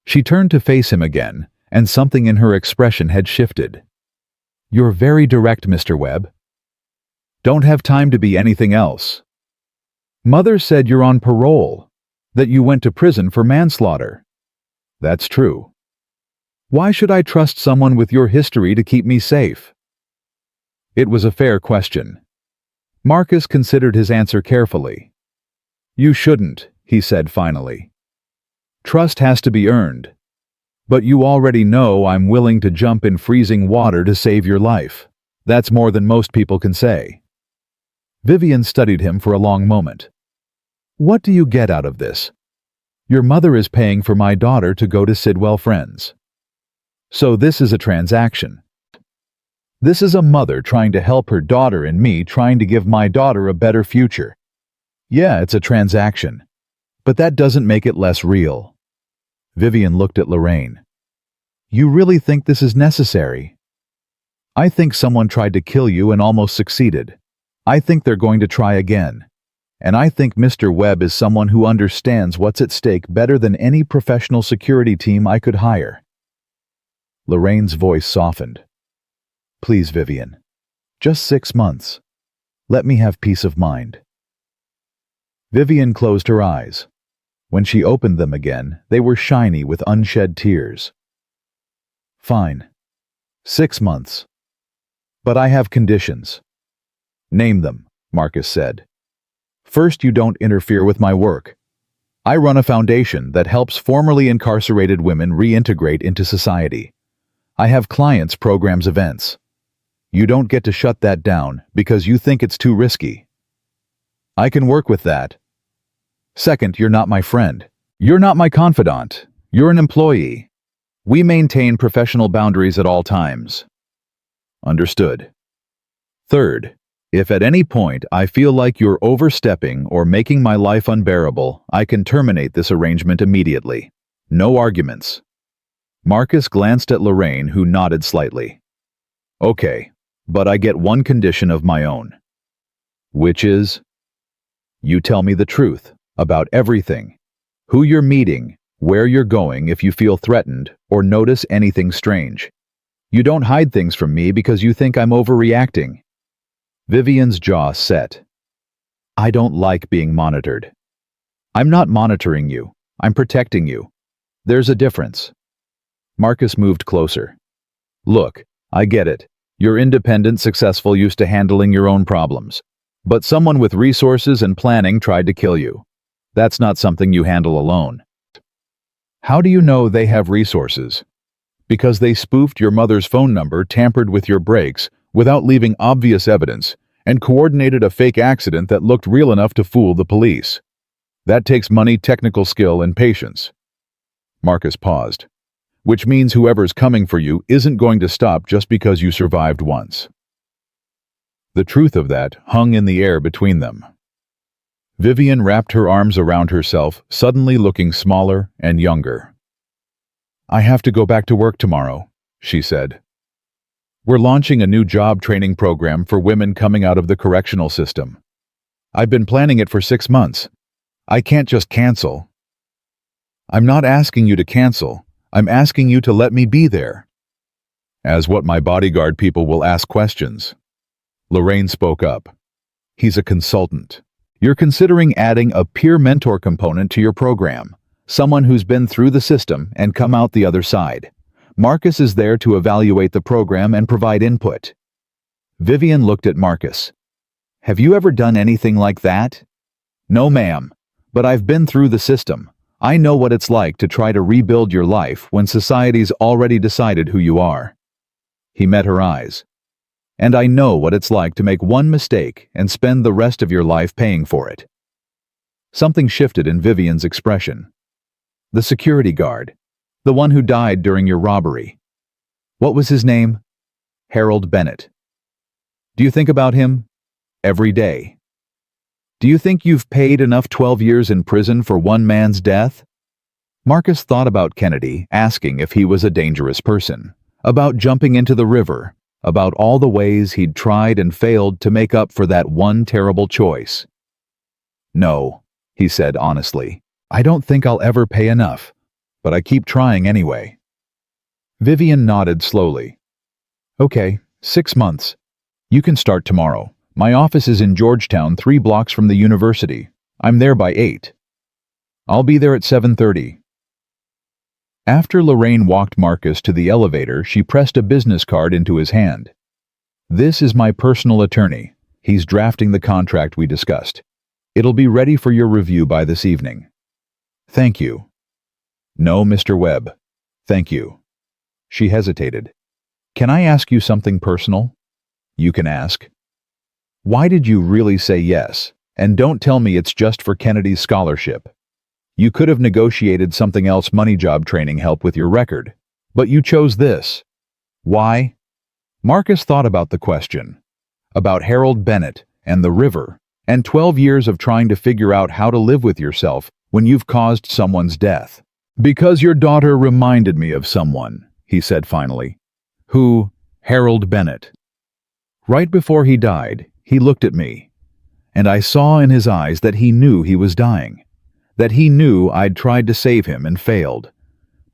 A: She turned to face him again, and something in her expression had shifted. "You're very direct, Mr. Webb. Don't have time to be anything else. Mother said you're on parole, that you went to prison for manslaughter." "That's true. Why should I trust someone with your history to keep me safe?" It was a fair question. Marcus considered his answer carefully. "You shouldn't," he said finally. "Trust has to be earned. But you already know I'm willing to jump in freezing water to save your life. That's more than most people can say." Vivian studied him for a long moment. "What do you get out of this? Your mother is paying for my daughter to go to Sidwell Friends. So this is a transaction. This is a mother trying to help her daughter and me trying to give my daughter a better future. Yeah, it's a transaction. But that doesn't make it less real." Vivian looked at Lorraine. "You really think this is necessary?" "I think someone tried to kill you and almost succeeded. I think they're going to try again. And I think Mr. Webb is someone who understands what's at stake better than any professional security team I could hire." Lorraine's voice softened. "Please, Vivian. Just 6 months. Let me have peace of mind." Vivian closed her eyes. When she opened them again, they were shiny with unshed tears. "Fine. 6 months. But I have conditions." "Name them," Marcus said. "First, you don't interfere with my work. I run a foundation that helps formerly incarcerated women reintegrate into society. I have clients programs events. You don't get to shut that down because you think it's too risky. I can work with that. Second, you're not my friend. You're not my confidant. You're an employee. We maintain professional boundaries at all times." "Understood." "Third, if at any point I feel like you're overstepping or making my life unbearable, I can terminate this arrangement immediately. No arguments." Marcus glanced at Lorraine, who nodded slightly. "Okay, but I get one condition of my own." "Which is?" "You tell me the truth about everything. Who you're meeting, where you're going if you feel threatened or notice anything strange. You don't hide things from me because you think I'm overreacting." Vivian's jaw set. "I don't like being monitored." "I'm not monitoring you. I'm protecting you. There's a difference." Marcus moved closer. "Look, I get it. You're independent, successful, used to handling your own problems. But someone with resources and planning tried to kill you. That's not something you handle alone." "How do you know they have resources?" "Because they spoofed your mother's phone number, tampered with your brakes without leaving obvious evidence, and coordinated a fake accident that looked real enough to fool the police. That takes money, technical skill, and patience." Marcus paused. "Which means whoever's coming for you isn't going to stop just because you survived once." The truth of that hung in the air between them. Vivian wrapped her arms around herself, suddenly looking smaller and younger. "I have to go back to work tomorrow," she said. "We're launching a new job training program for women coming out of the correctional system. I've been planning it for 6 months. I can't just cancel." "I'm not asking you to cancel. I'm asking you to let me be there." "As what my bodyguard people will ask questions." Lorraine spoke up. "He's a consultant. You're considering adding a peer mentor component to your program, someone who's been through the system and come out the other side. Marcus is there to evaluate the program and provide input." Vivian looked at Marcus. "Have you ever done anything like that?" "No, ma'am. But I've been through the system. I know what it's like to try to rebuild your life when society's already decided who you are." He met her eyes. "And I know what it's like to make one mistake and spend the rest of your life paying for it." Something shifted in Vivian's expression. "The security guard. The one who died during your robbery. What was his name?" "Harold Bennett." "Do you think about him every day? Do you think you've paid enough 12 years in prison for one man's death?" Marcus thought about Kennedy asking if he was a dangerous person, about jumping into the river, about all the ways he'd tried and failed to make up for that one terrible choice. "No," he said honestly. "I don't think I'll ever pay enough, but I keep trying anyway." Vivian nodded slowly. "Okay, 6 months. You can start tomorrow. My office is in Georgetown, 3 blocks from the university. I'm there by 8. I'll be there at 7:30. After Lorraine walked Marcus to the elevator, she pressed a business card into his hand. "This is my personal attorney. He's drafting the contract we discussed. It'll be ready for your review by this evening." "Thank you." "No, Mr. Webb. Thank you." She hesitated. "Can I ask you something personal?" "You can ask." "Why did you really say yes? And don't tell me it's just for Kennedy's scholarship. You could have negotiated something else, money job training help with your record. But you chose this. Why?" Marcus thought about the question, about Harold Bennett and the river, and 12 years of trying to figure out how to live with yourself when you've caused someone's death. "Because your daughter reminded me of someone," he said finally. "Who? Harold Bennett. Right before he died, he looked at me, and I saw in his eyes that he knew he was dying. That he knew I'd tried to save him and failed.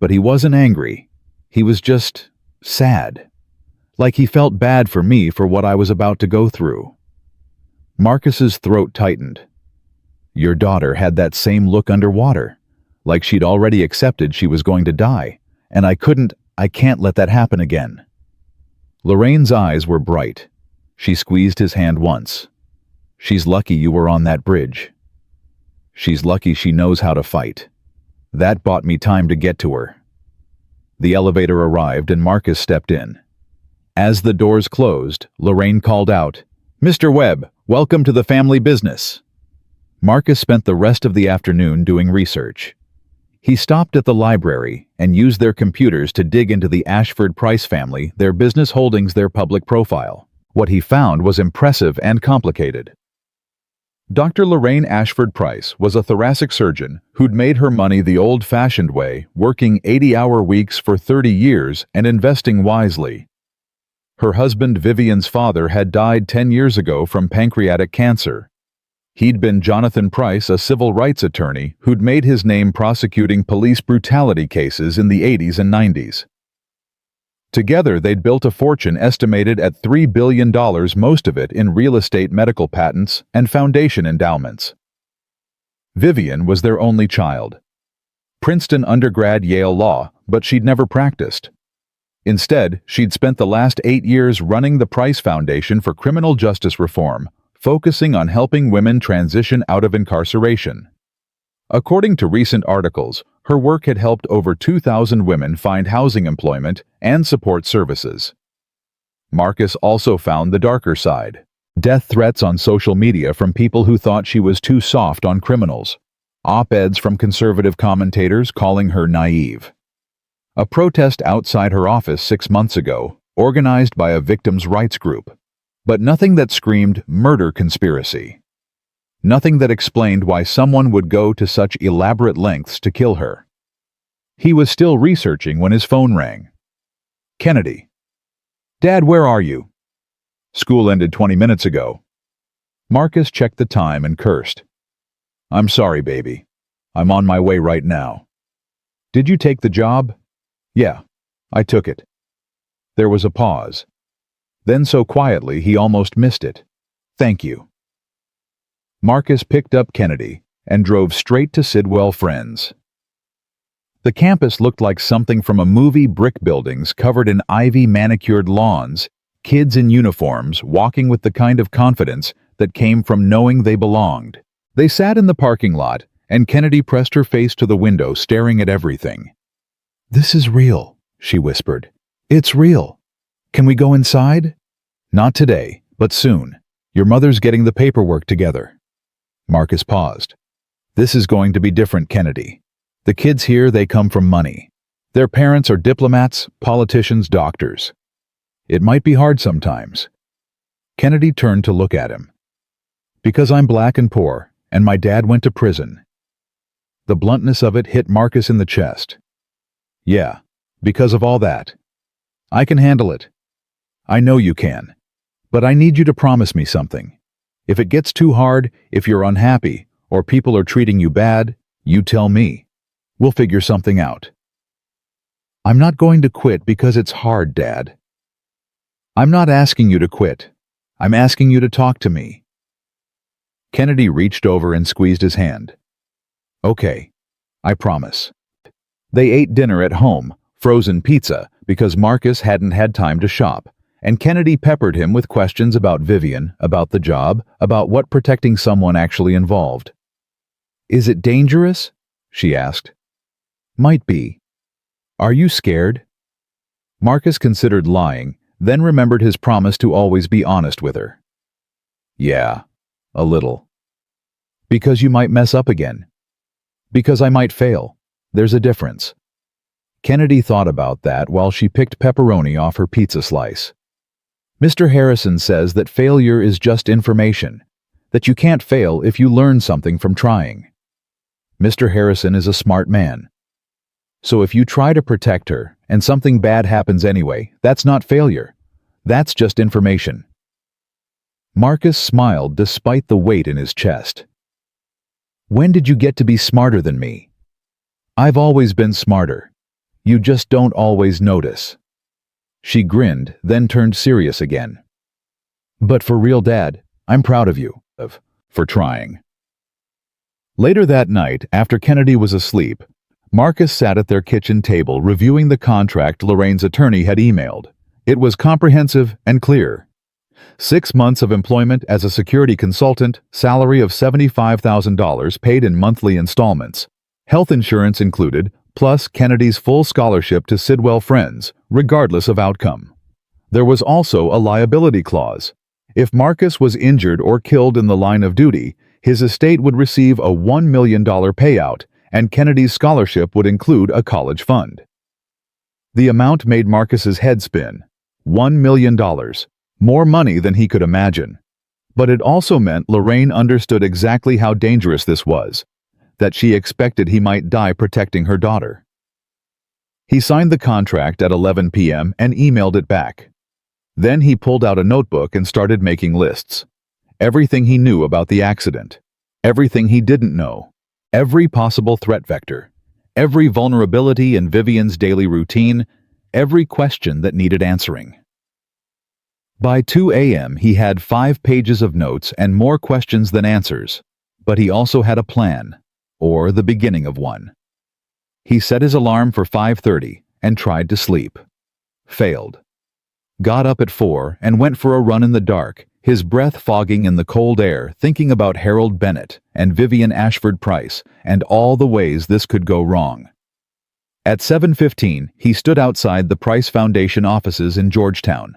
A: But he wasn't angry. He was just sad. Like he felt bad for me for what I was about to go through." Marcus's throat tightened. "Your daughter had that same look underwater, like she'd already accepted she was going to die, and I can't let that happen again." Lorraine's eyes were bright. She squeezed his hand once. "She's lucky you were on that bridge. She's lucky she knows how to fight. That bought me time to get to her." The elevator arrived and Marcus stepped in. As the doors closed, Lorraine called out, "Mr. Webb, welcome to the family business." Marcus spent the rest of the afternoon doing research. He stopped at the library and used their computers to dig into the Ashford Price family, their business holdings, their public profile. What he found was impressive and complicated. Dr. Lorraine Ashford Price was a thoracic surgeon who'd made her money the old-fashioned way, working 80-hour weeks for 30 years and investing wisely. Her husband Vivian's father had died 10 years ago from pancreatic cancer. He'd been Jonathan Price, a civil rights attorney who'd made his name prosecuting police brutality cases in the 80s and 90s. Together, they'd built a fortune estimated at $3 billion, most of it in real estate, medical patents, and foundation endowments. Vivian was their only child. Princeton undergrad, Yale Law, but she'd never practiced. Instead, she'd spent the last 8 years running the Price Foundation for Criminal Justice Reform, focusing on helping women transition out of incarceration. According to recent articles, her work had helped over 2,000 women find housing, employment, and support services. Marcus also found the darker side. Death threats on social media from people who thought she was too soft on criminals. Op-eds from conservative commentators calling her naive. A protest outside her office 6 months ago, organized by a victims' rights group. But nothing that screamed murder conspiracy. Nothing that explained why someone would go to such elaborate lengths to kill her. He was still researching when his phone rang. Kennedy. Dad, where are you? School ended 20 minutes ago. Marcus checked the time and cursed. I'm sorry, baby. I'm on my way right now. Did you take the job? Yeah, I took it. There was a pause. Then so quietly he almost missed it. Thank you. Marcus picked up Kennedy and drove straight to Sidwell Friends. The campus looked like something from a movie. Brick buildings covered in ivy-manicured lawns, kids in uniforms walking with the kind of confidence that came from knowing they belonged. They sat in the parking lot, and Kennedy pressed her face to the window, staring at everything. This is real, she whispered. It's real. Can we go inside? Not today, but soon. Your mother's getting the paperwork together. Marcus paused. This is going to be different, Kennedy. The kids here, they come from money. Their parents are diplomats, politicians, doctors. It might be hard sometimes. Kennedy turned to look at him. Because I'm black and poor, and my dad went to prison. The bluntness of it hit Marcus in the chest. Yeah, because of all that. I can handle it. I know you can. But I need you to promise me something. If it gets too hard, if you're unhappy, or people are treating you bad, you tell me. We'll figure something out. I'm not going to quit because it's hard, Dad. I'm not asking you to quit. I'm asking you to talk to me. Kennedy reached over and squeezed his hand. Okay, I promise. They ate dinner at home, frozen pizza, because Marcus hadn't had time to shop, and Kennedy peppered him with questions about Vivian, about the job, about what protecting someone actually involved. Is it dangerous? She asked. Might be. Are you scared? Marcus considered lying, then remembered his promise to always be honest with her. Yeah, a little. Because you might mess up again. Because I might fail. There's a difference. Kennedy thought about that while she picked pepperoni off her pizza slice. Mr. Harrison says that failure is just information, that you can't fail if you learn something from trying. Mr. Harrison is a smart man. So if you try to protect her and something bad happens anyway, that's not failure. That's just information. Marcus smiled despite the weight in his chest. When did you get to be smarter than me? I've always been smarter. You just don't always notice. She grinned, then turned serious again. But for real, Dad, I'm proud of you, for trying. Later that night, after Kennedy was asleep, Marcus sat at their kitchen table reviewing the contract Lorraine's attorney had emailed. It was comprehensive and clear. 6 months of employment as a security consultant, salary of $75,000 paid in monthly installments. Health insurance included, plus Kennedy's full scholarship to Sidwell Friends, regardless of outcome. There was also a liability clause. If Marcus was injured or killed in the line of duty, his estate would receive a $1 million payout, and Kennedy's scholarship would include a college fund. The amount made Marcus's head spin. $1 million. More money than he could imagine. But it also meant Lorraine understood exactly how dangerous this was, that she expected he might die protecting her daughter. He signed the contract at 11 p.m. and emailed it back. Then he pulled out a notebook and started making lists. Everything he knew about the accident. Everything he didn't know. Every possible threat vector. Every vulnerability in Vivian's daily routine. Every question that needed answering. By 2 a.m. he had 5 pages of notes and more questions than answers. But he also had a plan, or the beginning of one. He set his alarm for 5:30 and tried to sleep. Failed. Got up at 4 and went for a run in the dark, his breath fogging in the cold air, thinking about Harold Bennett and Vivian Ashford Price and all the ways this could go wrong. At 7:15, he stood outside the Price Foundation offices in Georgetown.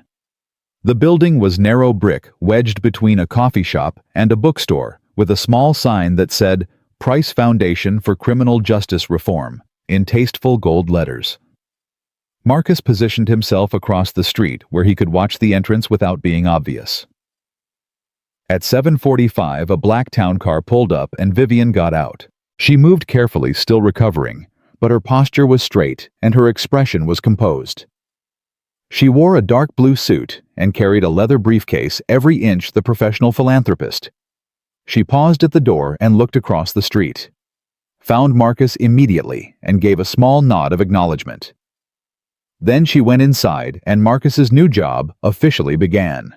A: The building was narrow brick wedged between a coffee shop and a bookstore with a small sign that said, Price Foundation for Criminal Justice Reform, in tasteful gold letters. Marcus positioned himself across the street where he could watch the entrance without being obvious. At 7:45, a black town car pulled up and Vivian got out. She moved carefully, still recovering, but her posture was straight and her expression was composed. She wore a dark blue suit and carried a leather briefcase, every inch the professional philanthropist. She paused at the door and looked across the street, found Marcus immediately, and gave a small nod of acknowledgement. Then she went inside and Marcus's new job officially began.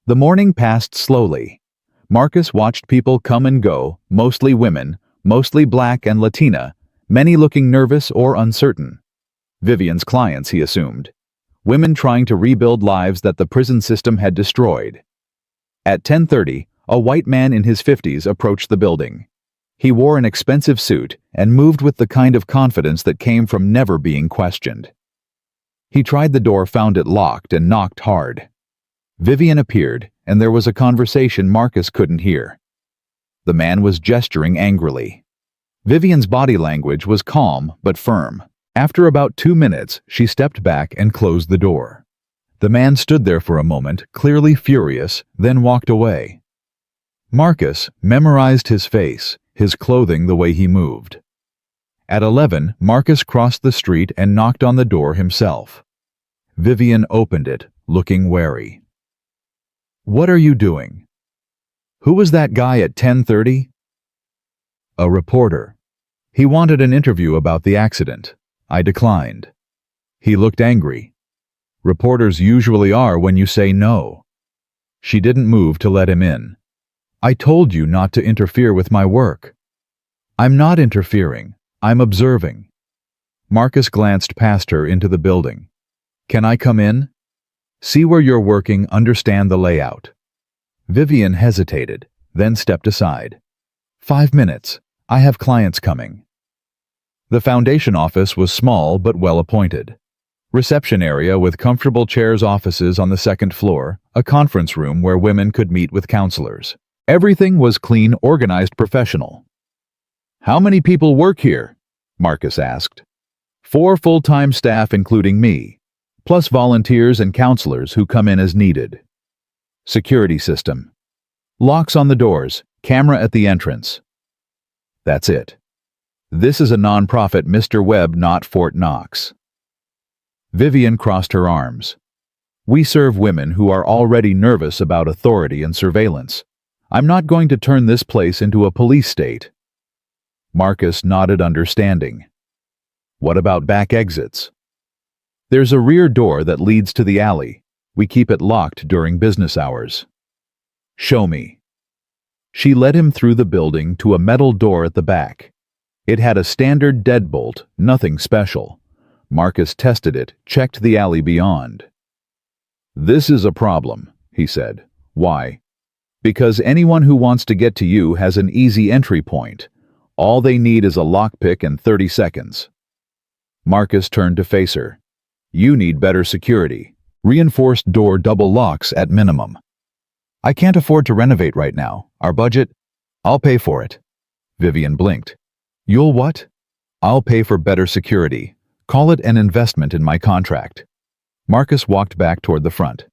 A: The morning passed slowly. Marcus watched people come and go, mostly women, mostly black and Latina, many looking nervous or uncertain. Vivian's clients, he assumed. Women trying to rebuild lives that the prison system had destroyed. At 10:30, a white man in his 50s approached the building. He wore an expensive suit and moved with the kind of confidence that came from never being questioned. He tried the door, found it locked, and knocked hard. Vivian appeared, and there was a conversation Marcus couldn't hear. The man was gesturing angrily. Vivian's body language was calm but firm. After about 2 minutes, she stepped back and closed the door. The man stood there for a moment, clearly furious, then walked away. Marcus memorized his face, his clothing, the way he moved. At 11, Marcus crossed the street and knocked on the door himself. Vivian opened it, looking wary. "What are you doing?" "Who was that guy at 10:30? "A reporter. He wanted an interview about the accident. I declined." He looked angry. "Reporters usually are when you say no." She didn't move to let him in. "I told you not to interfere with my work." "I'm not interfering. I'm observing." Marcus glanced past her into the building. "Can I come in? See where you're working, understand the layout." Vivian hesitated, then stepped aside. "5 minutes. I have clients coming." The foundation office was small but well appointed. Reception area with comfortable chairs, offices on the second floor, a conference room where women could meet with counselors. Everything was clean, organized, professional. "How many people work here?" Marcus asked. 4 full-time staff including me, plus volunteers and counselors who come in as needed. Security system. Locks on the doors, camera at the entrance. That's it. This is a non-profit, Mr. Webb, not Fort Knox. Vivian crossed her arms. "We serve women who are already nervous about authority and surveillance. I'm not going to turn this place into a police state." Marcus nodded, understanding. "What about back exits?" "There's a rear door that leads to the alley. We keep it locked during business hours." "Show me." She led him through the building to a metal door at the back. It had a standard deadbolt, nothing special. Marcus tested it, checked the alley beyond. "This is a problem," he said. "Why?" "Because anyone who wants to get to you has an easy entry point. All they need is a lockpick and 30 seconds. Marcus turned to face her. "You need better security. Reinforced door, double locks at minimum." "I can't afford to renovate right now. Our budget—" "I'll pay for it." Vivian blinked. "You'll what?" "I'll pay for better security. Call it an investment in my contract." Marcus walked back toward the front.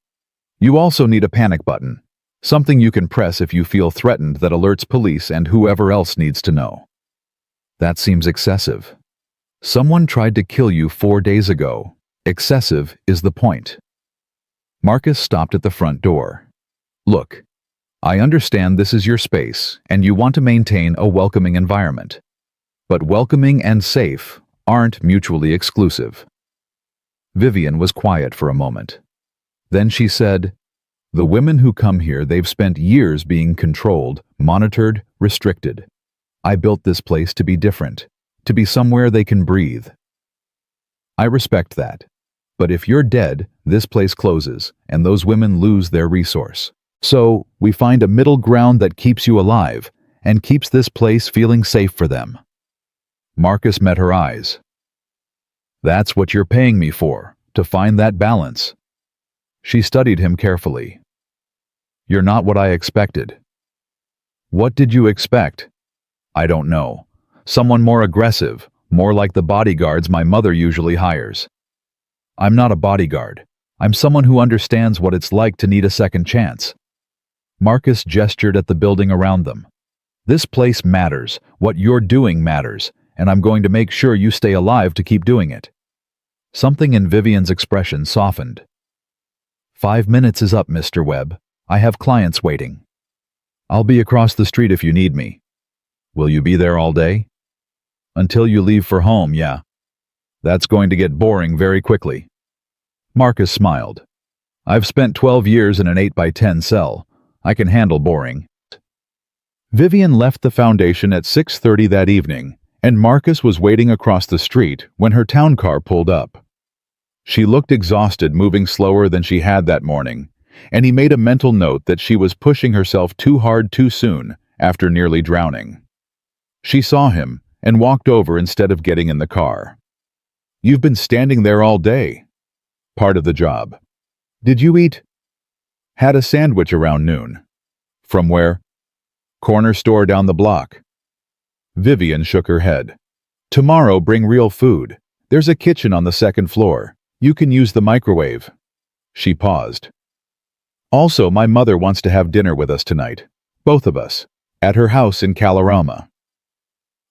A: "You also need a panic button. Something you can press if you feel threatened that alerts police and whoever else needs to know." "That seems excessive." "Someone tried to kill you 4 days ago. Excessive is the point." Marcus stopped at the front door. "Look, I understand this is your space and you want to maintain a welcoming environment. But welcoming and safe aren't mutually exclusive." Vivian was quiet for a moment. Then she said, "The women who come here, they've spent years being controlled, monitored, restricted. I built this place to be different, to be somewhere they can breathe. I respect that. But if you're dead, this place closes, and those women lose their resource. So, we find a middle ground that keeps you alive, and keeps this place feeling safe for them." Marcus met her eyes. "That's what you're paying me for, to find that balance." She studied him carefully. "You're not what I expected." "What did you expect?" "I don't know. Someone more aggressive, more like the bodyguards my mother usually hires." "I'm not a bodyguard. I'm someone who understands what it's like to need a second chance." Marcus gestured at the building around them. This place matters, what you're doing matters, and I'm going to make sure you stay alive to keep doing it. Something in Vivian's expression softened. 5 minutes is up, Mr. Webb. I have clients waiting. I'll be across the street if you need me. Will you be there all day? Until you leave for home, yeah. That's going to get boring very quickly. Marcus smiled. I've spent 12 years in an 8x10 cell. I can handle boring. Vivian left the foundation at 6:30 that evening, and Marcus was waiting across the street when her town car pulled up. She looked exhausted, moving slower than she had that morning, and he made a mental note that she was pushing herself too hard too soon after nearly drowning. She saw him and walked over instead of getting in the car. You've been standing there all day. Part of the job. Did you eat? Had a sandwich around noon. From where? Corner store down the block. Vivian shook her head. Tomorrow bring real food. There's a kitchen on the second floor. You can use the microwave. She paused. Also, my mother wants to have dinner with us tonight. Both of us. At her house in Kalorama.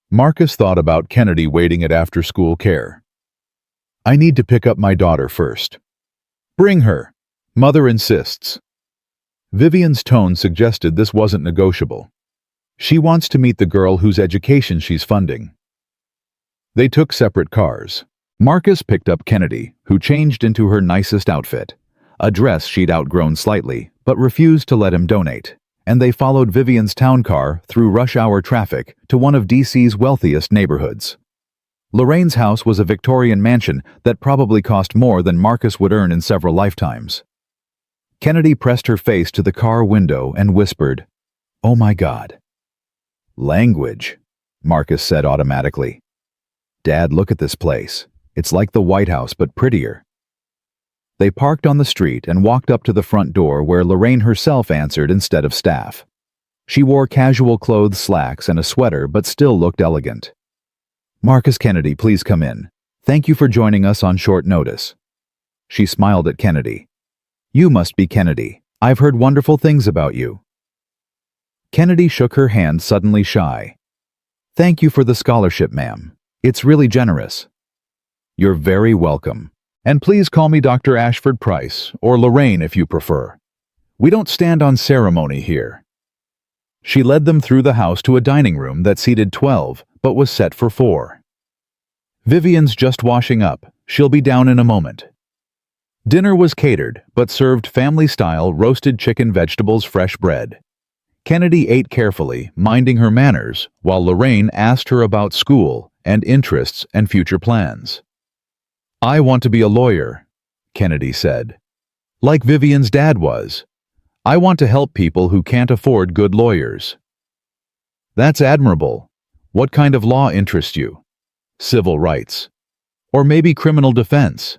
A: Marcus thought about Kennedy waiting at after-school care. I need to pick up my daughter first. Bring her. Mother insists. Vivian's tone suggested this wasn't negotiable. She wants to meet the girl whose education she's funding. They took separate cars. Marcus picked up Kennedy, who changed into her nicest outfit, a dress she'd outgrown slightly, but refused to let him donate, and they followed Vivian's town car through rush-hour traffic to one of DC's wealthiest neighborhoods. Lorraine's house was a Victorian mansion that probably cost more than Marcus would earn in several lifetimes. Kennedy pressed her face to the car window and whispered, "Oh my God." Language, Marcus said automatically. Dad, look at this place. It's like the White House, but prettier. They parked on the street and walked up to the front door where Lorraine herself answered instead of staff. She wore casual clothes, slacks, and a sweater, but still looked elegant. Marcus Kennedy, please come in. Thank you for joining us on short notice. She smiled at Kennedy. You must be Kennedy. I've heard wonderful things about you. Kennedy shook her hand, suddenly shy. Thank you for the scholarship, ma'am. It's really generous. You're very welcome. And please call me Dr. Ashford Price, or Lorraine if you prefer. We don't stand on ceremony here. She led them through the house to a dining room that seated 12, but was set for 4. Vivian's just washing up. She'll be down in a moment. Dinner was catered, but served family-style roasted chicken, vegetables, fresh bread. Kennedy ate carefully, minding her manners, while Lorraine asked her about school and interests and future plans. I want to be a lawyer, Kennedy said. Like Vivian's dad was. I want to help people who can't afford good lawyers. That's admirable. What kind of law interests you? Civil rights. Or maybe criminal defense?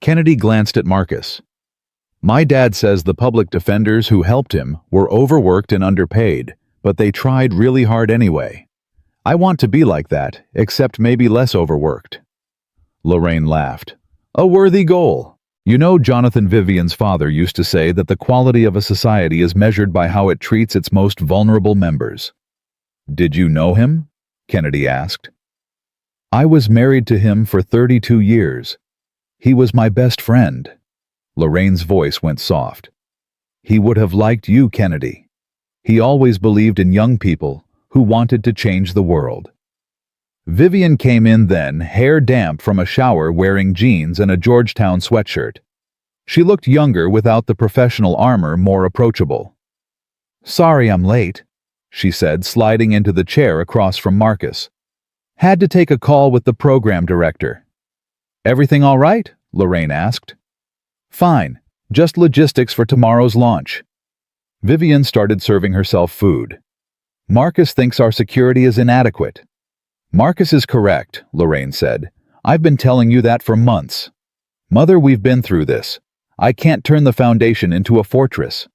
A: Kennedy glanced at Marcus. My dad says the public defenders who helped him were overworked and underpaid, but they tried really hard anyway. I want to be like that, except maybe less overworked. Lorraine laughed. A worthy goal. You know, Jonathan Vivian's father used to say that the quality of a society is measured by how it treats its most vulnerable members. Did you know him? Kennedy asked. I was married to him for 32 years. He was my best friend. Lorraine's voice went soft. He would have liked you, Kennedy. He always believed in young people who wanted to change the world. Vivian came in then, hair damp from a shower, wearing jeans and a Georgetown sweatshirt. She looked younger without the professional armor, more approachable. Sorry I'm late, she said, sliding into the chair across from Marcus. Had to take a call with the program director. Everything all right? Lorraine asked. Fine, just logistics for tomorrow's launch. Vivian started serving herself food. Marcus thinks our security is inadequate. Marcus is correct, Lorraine said. I've been telling you that for months. Mother, we've been through this. I can't turn the foundation into a fortress.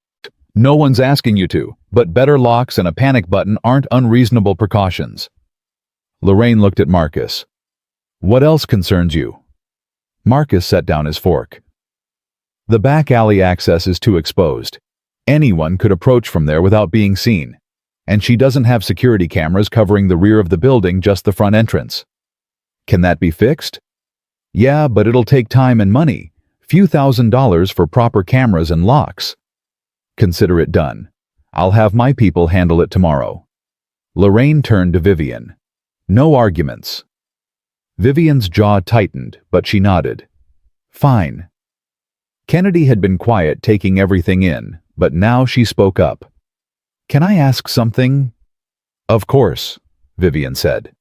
A: No one's asking you to, but better locks and a panic button aren't unreasonable precautions. Lorraine looked at Marcus. What else concerns you? Marcus set down his fork. The back alley access is too exposed. Anyone could approach from there without being seen. And she doesn't have security cameras covering the rear of the building, just the front entrance. Can that be fixed? Yeah, but it'll take time and money. Few $1,000s for proper cameras and locks. Consider it done. I'll have my people handle it tomorrow. Lorraine turned to Vivian. No arguments. Vivian's jaw tightened, but she nodded. Fine. Kennedy had been quiet, taking everything in, but now she spoke up. Can I ask something? Of course, Vivian said.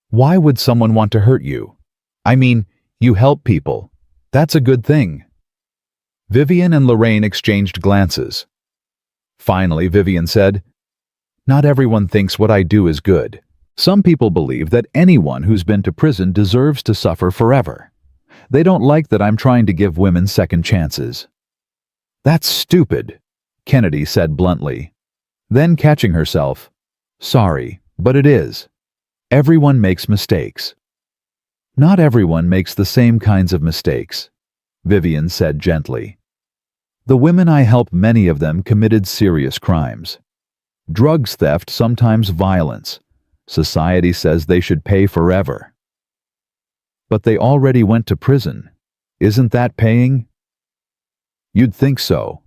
A: Why would someone want to hurt you? I mean, you help people. That's a good thing. Vivian and Lorraine exchanged glances. Finally, Vivian said, Not everyone thinks what I do is good. Some people believe that anyone who's been to prison deserves to suffer forever. They don't like that I'm trying to give women second chances. That's stupid, Kennedy said bluntly. Then, catching herself, Sorry, but it is. Everyone makes mistakes. Not everyone makes the same kinds of mistakes, Vivian said gently. The women I help, many of them committed serious crimes. Drugs, theft, sometimes violence. Society says they should pay forever. But they already went to prison. Isn't that paying? You'd think so.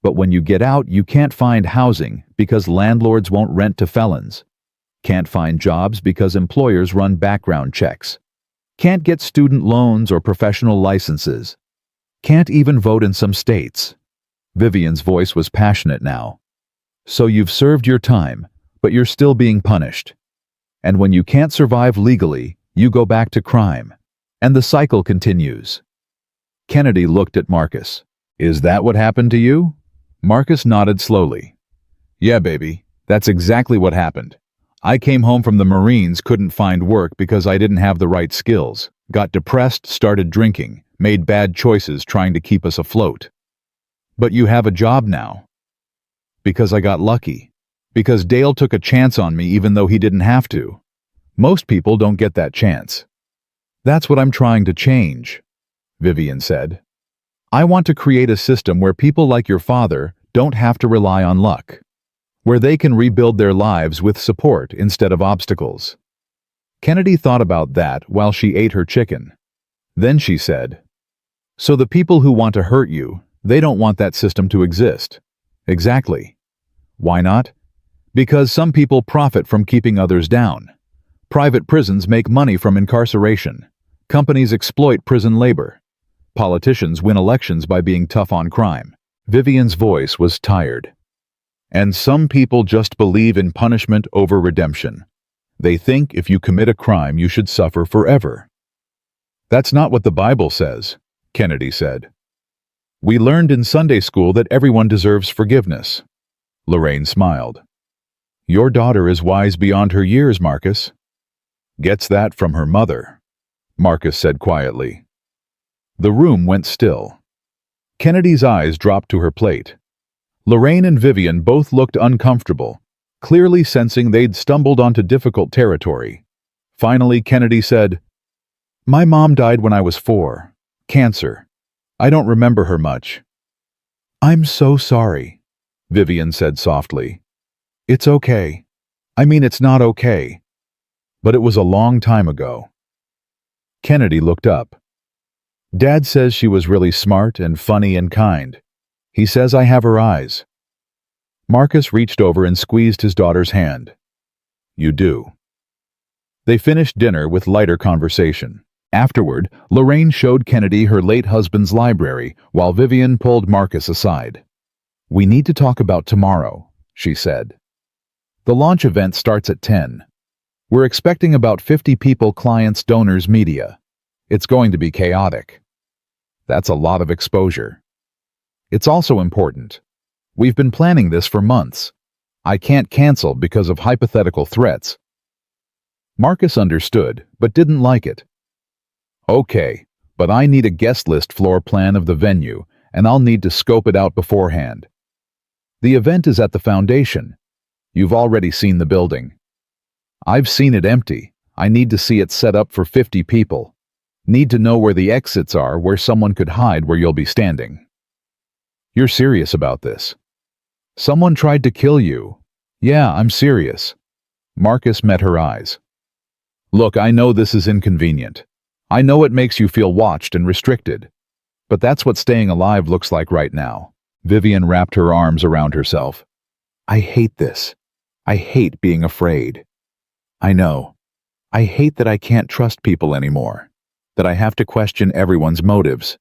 A: But when you get out, you can't find housing because landlords won't rent to felons. Can't find jobs because employers run background checks. Can't get student loans or professional licenses. Can't even vote in some states. Vivian's voice was passionate now. So you've served your time, but you're still being punished. And when you can't survive legally, you go back to crime. And the cycle continues. Kennedy looked at Marcus. Is that what happened to you? Marcus nodded slowly. Yeah, baby, that's exactly what happened. I came home from the Marines, couldn't find work because I didn't have the right skills, got depressed, started drinking, made bad choices trying to keep us afloat. But you have a job now. Because I got lucky. Because Dale took a chance on me even though he didn't have to. Most people don't get that chance. That's what I'm trying to change, Vivian said. I want to create a system where people like your father don't have to rely on luck, where they can rebuild their lives with support instead of obstacles. Kennedy thought about that while she ate her chicken. Then she said, So the people who want to hurt you, they don't want that system to exist. Exactly. Why not? Because some people profit from keeping others down. Private prisons make money from incarceration. Companies exploit prison labor. Politicians win elections by being tough on crime. Vivian's voice was tired. And some people just believe in punishment over redemption. They think if you commit a crime, you should suffer forever. That's not what the Bible says, Kennedy said. We learned in Sunday school that everyone deserves forgiveness. Lorraine smiled. Your daughter is wise beyond her years, Marcus. Gets that from her mother, Marcus said quietly. The room went still. Kennedy's eyes dropped to her plate. Lorraine and Vivian both looked uncomfortable, clearly sensing they'd stumbled onto difficult territory. Finally, Kennedy said, My mom died when I was 4. Cancer. I don't remember her much. I'm so sorry, Vivian said softly. It's okay. I mean, it's not okay. But it was a long time ago. Kennedy looked up. Dad says she was really smart and funny and kind. He says I have her eyes. Marcus reached over and squeezed his daughter's hand. You do. They finished dinner with lighter conversation. Afterward, Lorraine showed Kennedy her late husband's library, while Vivian pulled Marcus aside. We need to talk about tomorrow, she said. The launch event starts at 10. We're expecting about 50 people, clients, donors, media. It's going to be chaotic. That's a lot of exposure. It's also important. We've been planning this for months. I can't cancel because of hypothetical threats. Marcus understood, but didn't like it. Okay, but I need a guest list floor plan of the venue, and I'll need to scope it out beforehand. The event is at the foundation. You've already seen the building. I've seen it empty. I need to see it set up for 50 people. Need to know where the exits are, where someone could hide where you'll be standing. You're serious about this? Someone tried to kill you. Yeah, I'm serious. Marcus met her eyes. Look, I know this is inconvenient. I know it makes you feel watched and restricted. But that's what staying alive looks like right now. Vivian wrapped her arms around herself. I hate this. I hate being afraid. I know. I hate that I can't trust people anymore. That I have to question everyone's motives.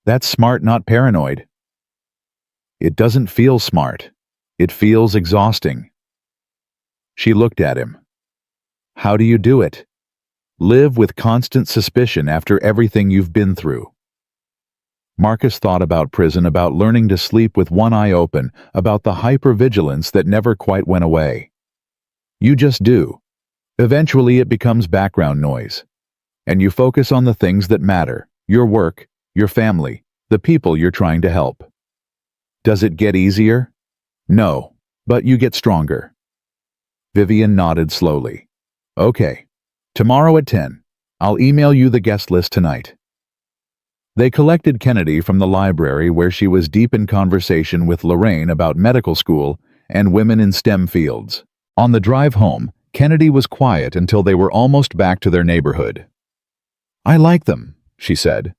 A: That's smart, not paranoid. It doesn't feel smart. It feels exhausting. She looked at him. How do you do it? Live with constant suspicion after everything you've been through. Marcus thought about prison, about learning to sleep with one eye open, about the hypervigilance that never quite went away. You just do. Eventually it becomes background noise. And you focus on the things that matter, your work, your family, the people you're trying to help. Does it get easier? No, but you get stronger. Vivian nodded slowly. Okay. Tomorrow at 10. I'll email you the guest list tonight. They collected Kennedy from the library where she was deep in conversation with Lorraine about medical school and women in STEM fields. On the drive home, Kennedy was quiet until they were almost back to their neighborhood. I like them, she said.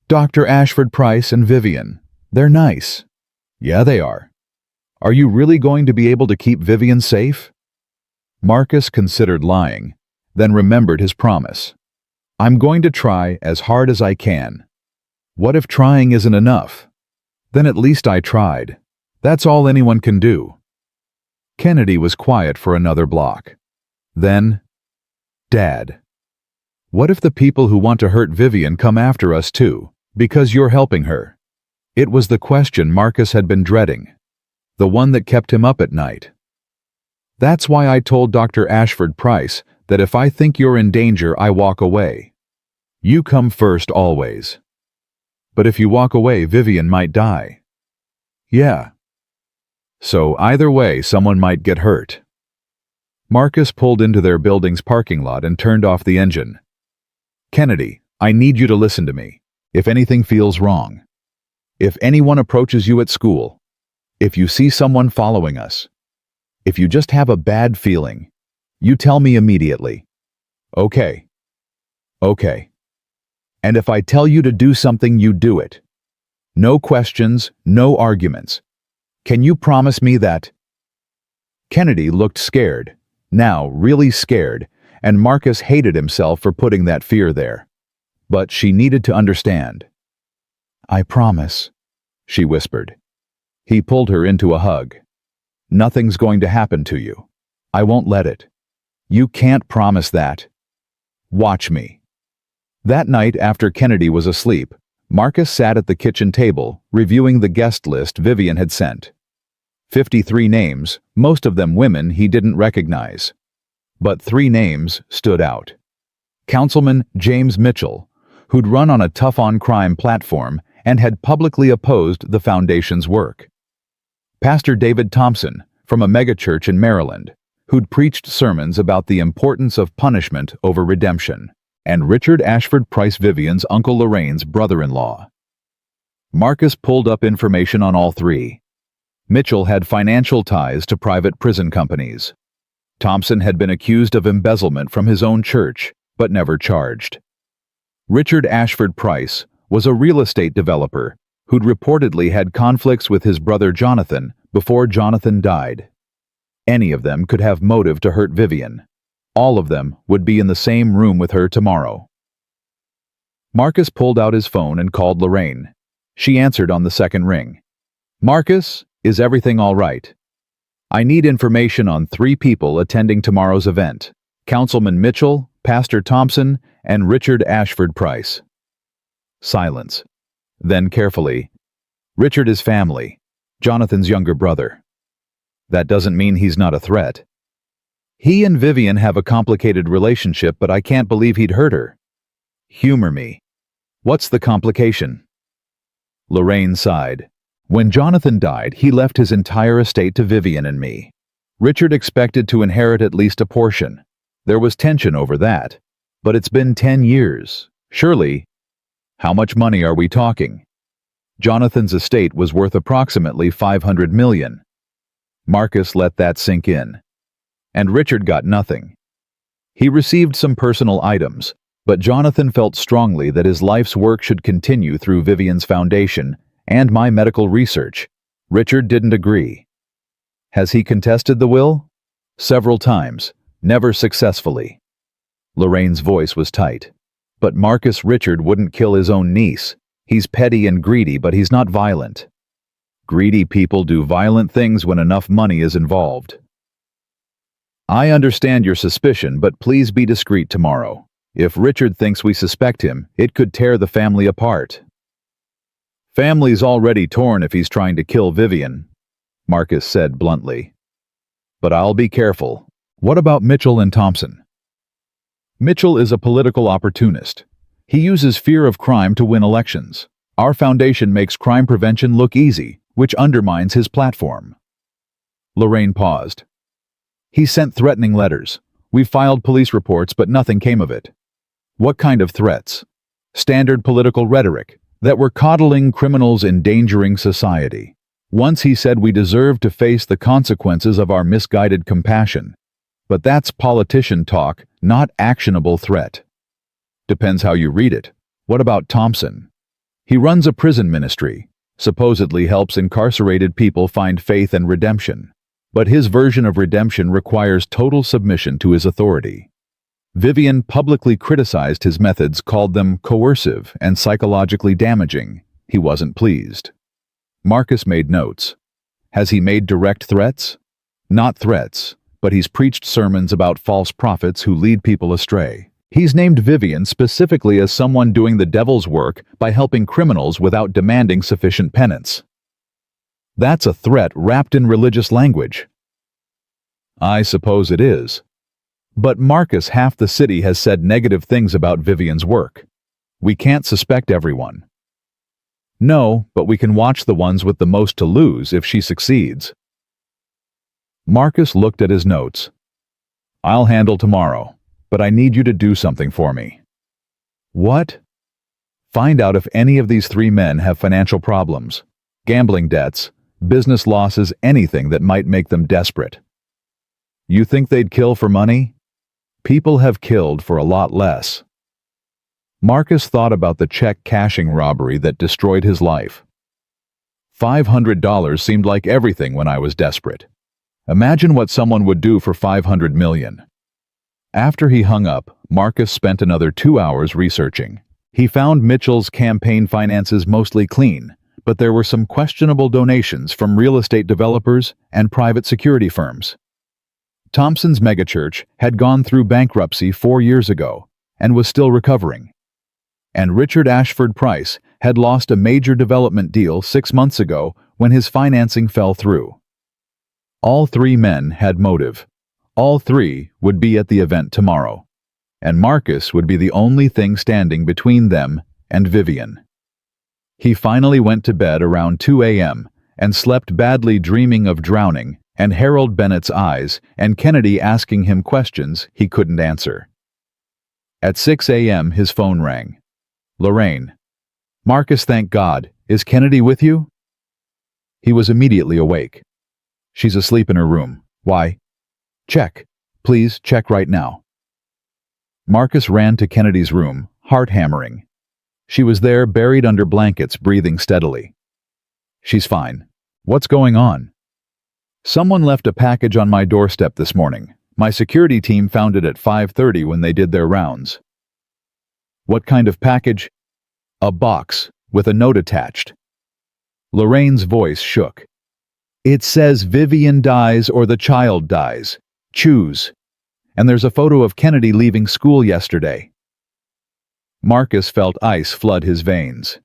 A: Dr. Ashford Price and Vivian. They're nice. Yeah, they are. Are you really going to be able to keep Vivian safe? Marcus considered lying, then remembered his promise. I'm going to try as hard as I can. What if trying isn't enough? Then at least I tried. That's all anyone can do. Kennedy was quiet for another block. Then, Dad. What if the people who want to hurt Vivian come after us too, because you're helping her? It was the question Marcus had been dreading, the one that kept him up at night. That's why I told Dr. Ashford Price that if I think you're in danger, I walk away. You come first always. But if you walk away, Vivian might die. Yeah. So either way, someone might get hurt. Marcus pulled into their building's parking lot and turned off the engine. Kennedy, I need you to listen to me. If anything feels wrong, if anyone approaches you at school, if you see someone following us, if you just have a bad feeling, you tell me immediately. Okay. Okay. And if I tell you to do something, you do it. No questions, no arguments. Can you promise me that? Kennedy looked scared, now really scared, and Marcus hated himself for putting that fear there. But she needed to understand. I promise, she whispered. He pulled her into a hug. Nothing's going to happen to you. I won't let it. You can't promise that. Watch me. That night, after Kennedy was asleep, Marcus sat at the kitchen table, reviewing the guest list Vivian had sent. 53 names, most of them women he didn't recognize. But 3 names stood out. Councilman James Mitchell, who'd run on a tough-on-crime platform and had publicly opposed the foundation's work. Pastor David Thompson, from a megachurch in Maryland, who'd preached sermons about the importance of punishment over redemption. And Richard Ashford Price, Vivian's Uncle Lorraine's brother-in-law. Marcus pulled up information on all 3. Mitchell had financial ties to private prison companies. Thompson had been accused of embezzlement from his own church, but never charged. Richard Ashford Price was a real estate developer who'd reportedly had conflicts with his brother Jonathan before Jonathan died. Any of them could have motive to hurt Vivian. All of them would be in the same room with her tomorrow. Marcus pulled out his phone and called Lorraine. She answered on the second ring. Marcus, is everything all right? I need information on 3 people attending tomorrow's event. Councilman Mitchell, Pastor Thompson, and Richard Ashford Price. Silence. Then carefully, Richard is family, Jonathan's younger brother. That doesn't mean he's not a threat. He and Vivian have a complicated relationship, but I can't believe he'd hurt her. Humor me. What's the complication? Lorraine sighed. When Jonathan died, he left his entire estate to Vivian and me. Richard expected to inherit at least a portion. There was tension over that. But it's been 10 years. Surely, how much money are we talking? Jonathan's estate was worth approximately $500 million. Marcus let that sink in. And Richard got nothing. He received some personal items, but Jonathan felt strongly that his life's work should continue through Vivian's foundation and my medical research. Richard didn't agree. Has he contested the will? Several times, never successfully. Lorraine's voice was tight. But Marcus Richard wouldn't kill his own niece. He's petty and greedy, but he's not violent. Greedy people do violent things when enough money is involved. I understand your suspicion, but please be discreet tomorrow. If Richard thinks we suspect him, it could tear the family apart. Family's already torn if he's trying to kill Vivian, Marcus said bluntly. But I'll be careful. What about Mitchell and Thompson? Mitchell is a political opportunist. He uses fear of crime to win elections. Our foundation makes crime prevention look easy, which undermines his platform. Lorraine paused. He sent threatening letters. We filed police reports, but nothing came of it. What kind of threats? Standard political rhetoric, that we're coddling criminals endangering society. Once he said we deserve to face the consequences of our misguided compassion. But that's politician talk, not actionable threat. Depends how you read it. What about Thompson? He runs a prison ministry, supposedly helps incarcerated people find faith and redemption. But his version of redemption requires total submission to his authority. Vivian publicly criticized his methods, called them coercive and psychologically damaging. He wasn't pleased. Marcus made notes. Has he made direct threats? Not threats, but he's preached sermons about false prophets who lead people astray. He's named Vivian specifically as someone doing the devil's work by helping criminals without demanding sufficient penance. That's a threat wrapped in religious language. I suppose it is. But Marcus, half the city has said negative things about Vivian's work. We can't suspect everyone. No, but we can watch the ones with the most to lose if she succeeds. Marcus looked at his notes. I'll handle tomorrow, but I need you to do something for me. What? Find out if any of these three men have financial problems, gambling debts, business losses, anything that might make them desperate. You think they'd kill for money? People have killed for a lot less. Marcus thought about the check cashing robbery that destroyed his life. $500 seemed like everything when I was desperate. Imagine what someone would do for $500 million. After he hung up, Marcus spent another 2 hours researching. He found Mitchell's campaign finances mostly clean, but there were some questionable donations from real estate developers and private security firms. Thompson's megachurch had gone through bankruptcy 4 years ago and was still recovering. And Richard Ashford Price had lost a major development deal 6 months ago when his financing fell through. All three men had motive. All three would be at the event tomorrow, and Marcus would be the only thing standing between them and Vivian. He finally went to bed around 2 a.m. and slept badly, dreaming of drowning and Harold Bennett's eyes and Kennedy asking him questions he couldn't answer. At 6 a.m. his phone rang. Lorraine. Marcus, thank God. Is Kennedy with you? He was immediately awake. She's asleep in her room. Why? Check. Please, check right now. Marcus ran to Kennedy's room, heart hammering. She was there, buried under blankets, breathing steadily. She's fine. What's going on? Someone left a package on my doorstep this morning. My security team found it at 5:30 when they did their rounds. What kind of package? A box, with a note attached. Lorraine's voice shook. It says Vivian dies or the child dies. Choose. And there's a photo of Kennedy leaving school yesterday. Marcus felt ice flood his veins.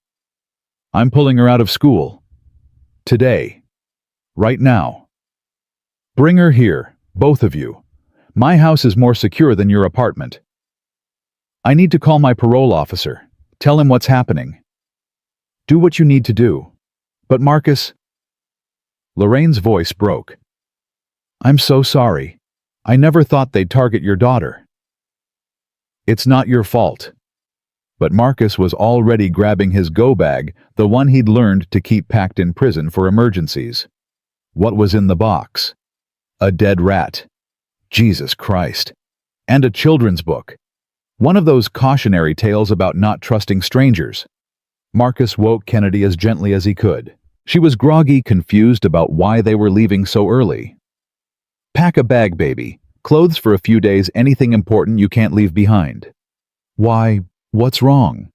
A: I'm pulling her out of school. Today. Right now. Bring her here, both of you. My house is more secure than your apartment. I need to call my parole officer. Tell him what's happening. Do what you need to do. But Marcus... Lorraine's voice broke. I'm so sorry. I never thought they'd target your daughter. It's not your fault. But Marcus was already grabbing his go-bag, the one he'd learned to keep packed in prison for emergencies. What was in the box? A dead rat. Jesus Christ. And a children's book. One of those cautionary tales about not trusting strangers. Marcus woke Kennedy as gently as he could. She was groggy, confused about why they were leaving so early. Pack a bag, baby. Clothes for a few days, anything important you can't leave behind. Why, what's wrong?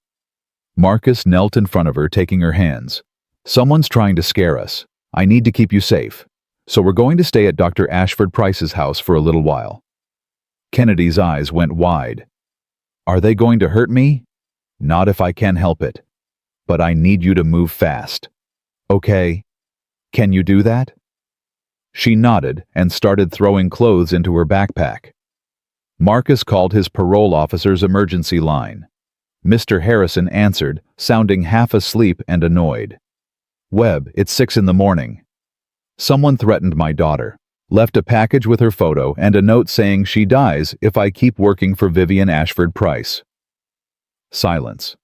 A: Marcus knelt in front of her, taking her hands. Someone's trying to scare us. I need to keep you safe. So we're going to stay at Dr. Ashford Price's house for a little while. Kennedy's eyes went wide. Are they going to hurt me? Not if I can help it. But I need you to move fast. Okay. Can you do that? She nodded and started throwing clothes into her backpack. Marcus called his parole officer's emergency line. Mr. Harrison answered, sounding half asleep and annoyed. Webb, it's 6 in the morning. Someone threatened my daughter. Left a package with her photo and a note saying she dies if I keep working for Vivian Ashford Price. Silence.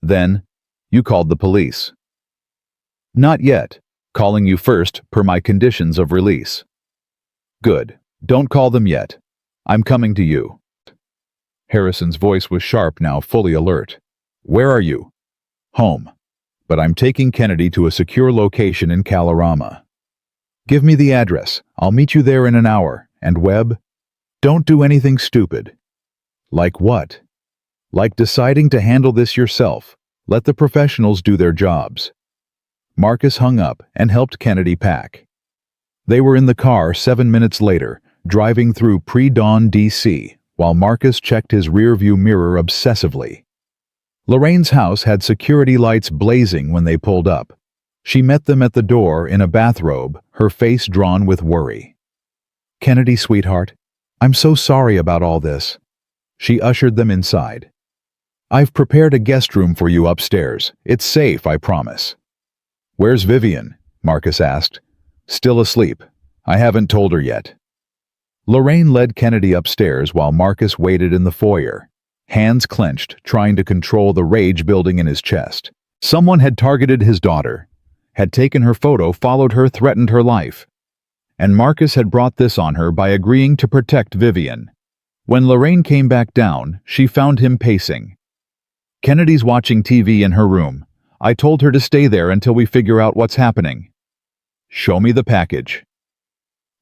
A: Then, you called the police. Not yet. Calling you first, per my conditions of release. Good. Don't call them yet. I'm coming to you. Harrison's voice was sharp now, fully alert. Where are you? Home. But I'm taking Kennedy to a secure location in Kalorama. Give me the address. I'll meet you there in an hour. And Webb, don't do anything stupid. Like what? Like deciding to handle this yourself. Let the professionals do their jobs. Marcus hung up and helped Kennedy pack. They were in the car 7 minutes later, driving through pre-dawn D.C., while Marcus checked his rearview mirror obsessively. Lorraine's house had security lights blazing when they pulled up. She met them at the door in a bathrobe, her face drawn with worry. Kennedy, sweetheart, I'm so sorry about all this. She ushered them inside. I've prepared a guest room for you upstairs. It's safe, I promise. Where's Vivian? Marcus asked. Still asleep. I haven't told her yet. Lorraine led Kennedy upstairs while Marcus waited in the foyer, hands clenched, trying to control the rage building in his chest. Someone had targeted his daughter, had taken her photo, followed her, threatened her life. And Marcus had brought this on her by agreeing to protect Vivian. When Lorraine came back down, she found him pacing. Kennedy's watching TV in her room. I told her to stay there until we figure out what's happening. Show me the package.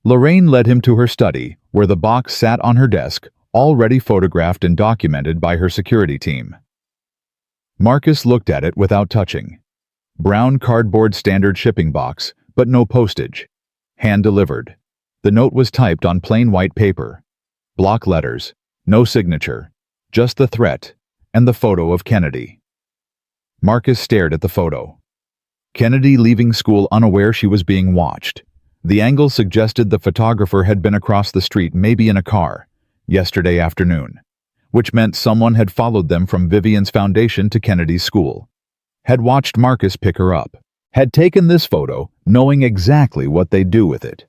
A: Lorraine led him to her study, where the box sat on her desk, already photographed and documented by her security team. Marcus looked at it without touching. Brown cardboard standard shipping box, but no postage. Hand-delivered. The note was typed on plain white paper. Block letters, no signature, just the threat, and the photo of Kennedy. Marcus stared at the photo. Kennedy leaving school unaware she was being watched. The angle suggested the photographer had been across the street, maybe in a car, yesterday afternoon, which meant someone had followed them from Vivian's foundation to Kennedy's school, had watched Marcus pick her up, had taken this photo, knowing exactly what they'd do with it.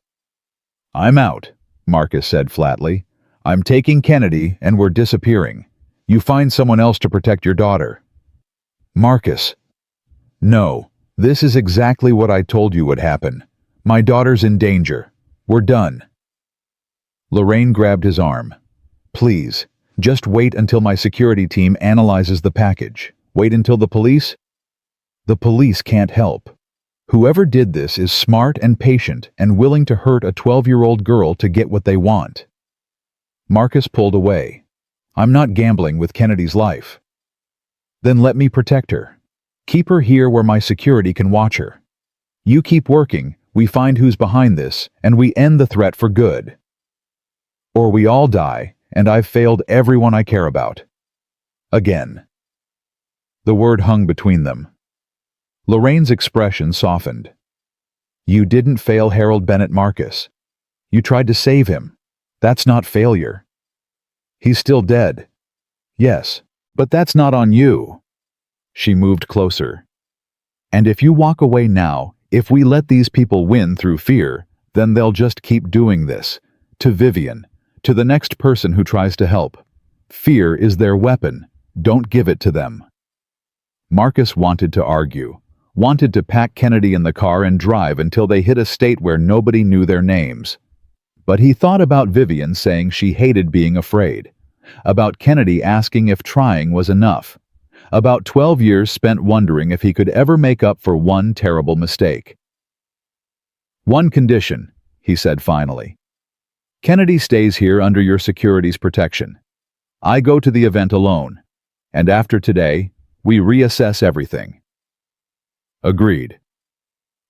A: I'm out, Marcus said flatly. I'm taking Kennedy and we're disappearing. You find someone else to protect your daughter. Marcus. No, this is exactly what I told you would happen. My daughter's in danger. We're done. Lorraine grabbed his arm. Please, just wait until my security team analyzes the package. Wait until the police? The police can't help. Whoever did this is smart and patient and willing to hurt a 12-year-old girl to get what they want. Marcus pulled away. I'm not gambling with Kennedy's life. Then let me protect her. Keep her here where my security can watch her. You keep working, we find who's behind this, and we end the threat for good. Or we all die, and I've failed everyone I care about. Again. The word hung between them. Lorraine's expression softened. You didn't fail Harold Bennett, Marcus. You tried to save him. That's not failure. He's still dead. Yes, but that's not on you. She moved closer. And if you walk away now, if we let these people win through fear, then they'll just keep doing this. To Vivian, to the next person who tries to help. Fear is their weapon. Don't give it to them. Marcus wanted to argue, wanted to pack Kennedy in the car and drive until they hit a state where nobody knew their names. But he thought about Vivian saying she hated being afraid, about Kennedy asking if trying was enough, about 12 years spent wondering if he could ever make up for one terrible mistake. "One condition," he said finally. "Kennedy stays here under your security's protection. I go to the event alone, and after today, we reassess everything." Agreed.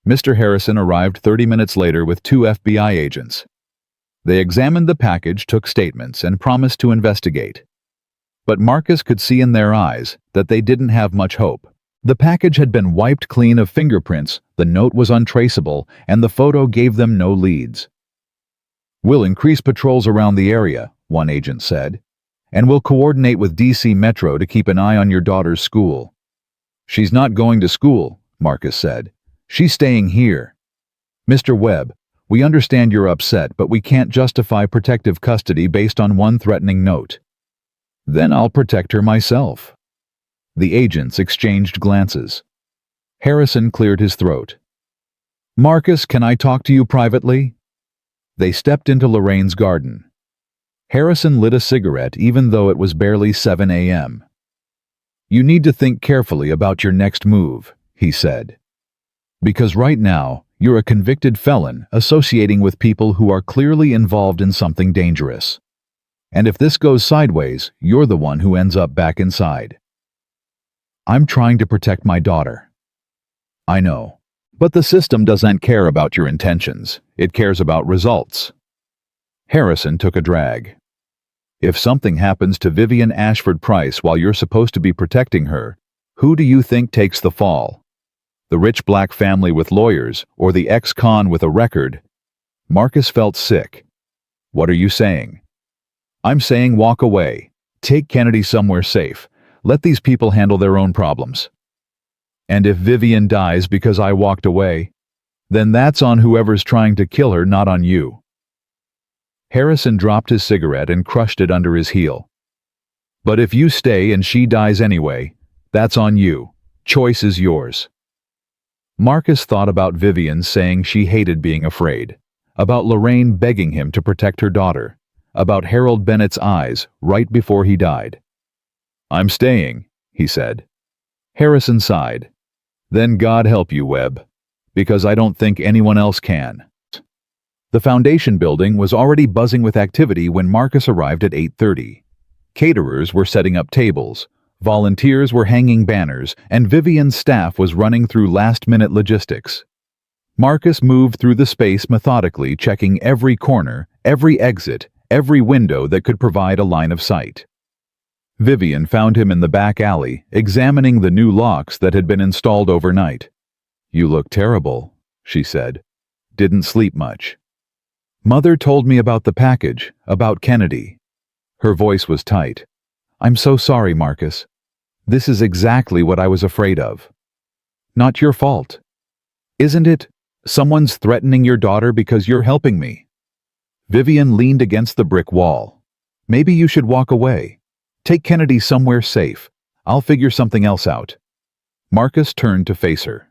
A: Mr. Harrison arrived 30 minutes later with 2 FBI agents. They examined the package, took statements, and promised to investigate. But Marcus could see in their eyes that they didn't have much hope. The package had been wiped clean of fingerprints, the note was untraceable, and the photo gave them no leads. "We'll increase patrols around the area," one agent said, "and we'll coordinate with DC Metro to keep an eye on your daughter's school." "She's not going to school," Marcus said. "She's staying here." "Mr. Webb, we understand you're upset, but we can't justify protective custody based on one threatening note." "Then I'll protect her myself." The agents exchanged glances. Harrison cleared his throat. "Marcus, can I talk to you privately?" They stepped into Lorraine's garden. Harrison lit a cigarette even though it was barely 7 a.m. "You need to think carefully about your next move," he said. "Because right now, you're a convicted felon associating with people who are clearly involved in something dangerous. And if this goes sideways, you're the one who ends up back inside." "I'm trying to protect my daughter." "I know. But the system doesn't care about your intentions. It cares about results." Harrison took a drag. "If something happens to Vivian Ashford Price while you're supposed to be protecting her, who do you think takes the fall? The rich black family with lawyers or the ex-con with a record?" Marcus felt sick. "What are you saying?" "I'm saying walk away. Take Kennedy somewhere safe. Let these people handle their own problems. And if Vivian dies because I walked away, then that's on whoever's trying to kill her, not on you." Harrison dropped his cigarette and crushed it under his heel. "But if you stay and she dies anyway, that's on you. Choice is yours." Marcus thought about Vivian saying she hated being afraid, about Lorraine begging him to protect her daughter, about Harold Bennett's eyes right before he died. "I'm staying," he said. Harrison sighed. "Then God help you, Webb, because I don't think anyone else can." The foundation building was already buzzing with activity when Marcus arrived at 8:30. Caterers were setting up tables, volunteers were hanging banners, and Vivian's staff was running through last-minute logistics. Marcus moved through the space methodically, checking every corner, every exit, every window that could provide a line of sight. Vivian found him in the back alley, examining the new locks that had been installed overnight. "You look terrible," she said. "Didn't sleep much." "Mother told me about the package, about Kennedy." Her voice was tight. "I'm so sorry, Marcus. This is exactly what I was afraid of." "Not your fault." "Isn't it? Someone's threatening your daughter because you're helping me." Vivian leaned against the brick wall. "Maybe you should walk away. Take Kennedy somewhere safe. I'll figure something else out." Marcus turned to face her.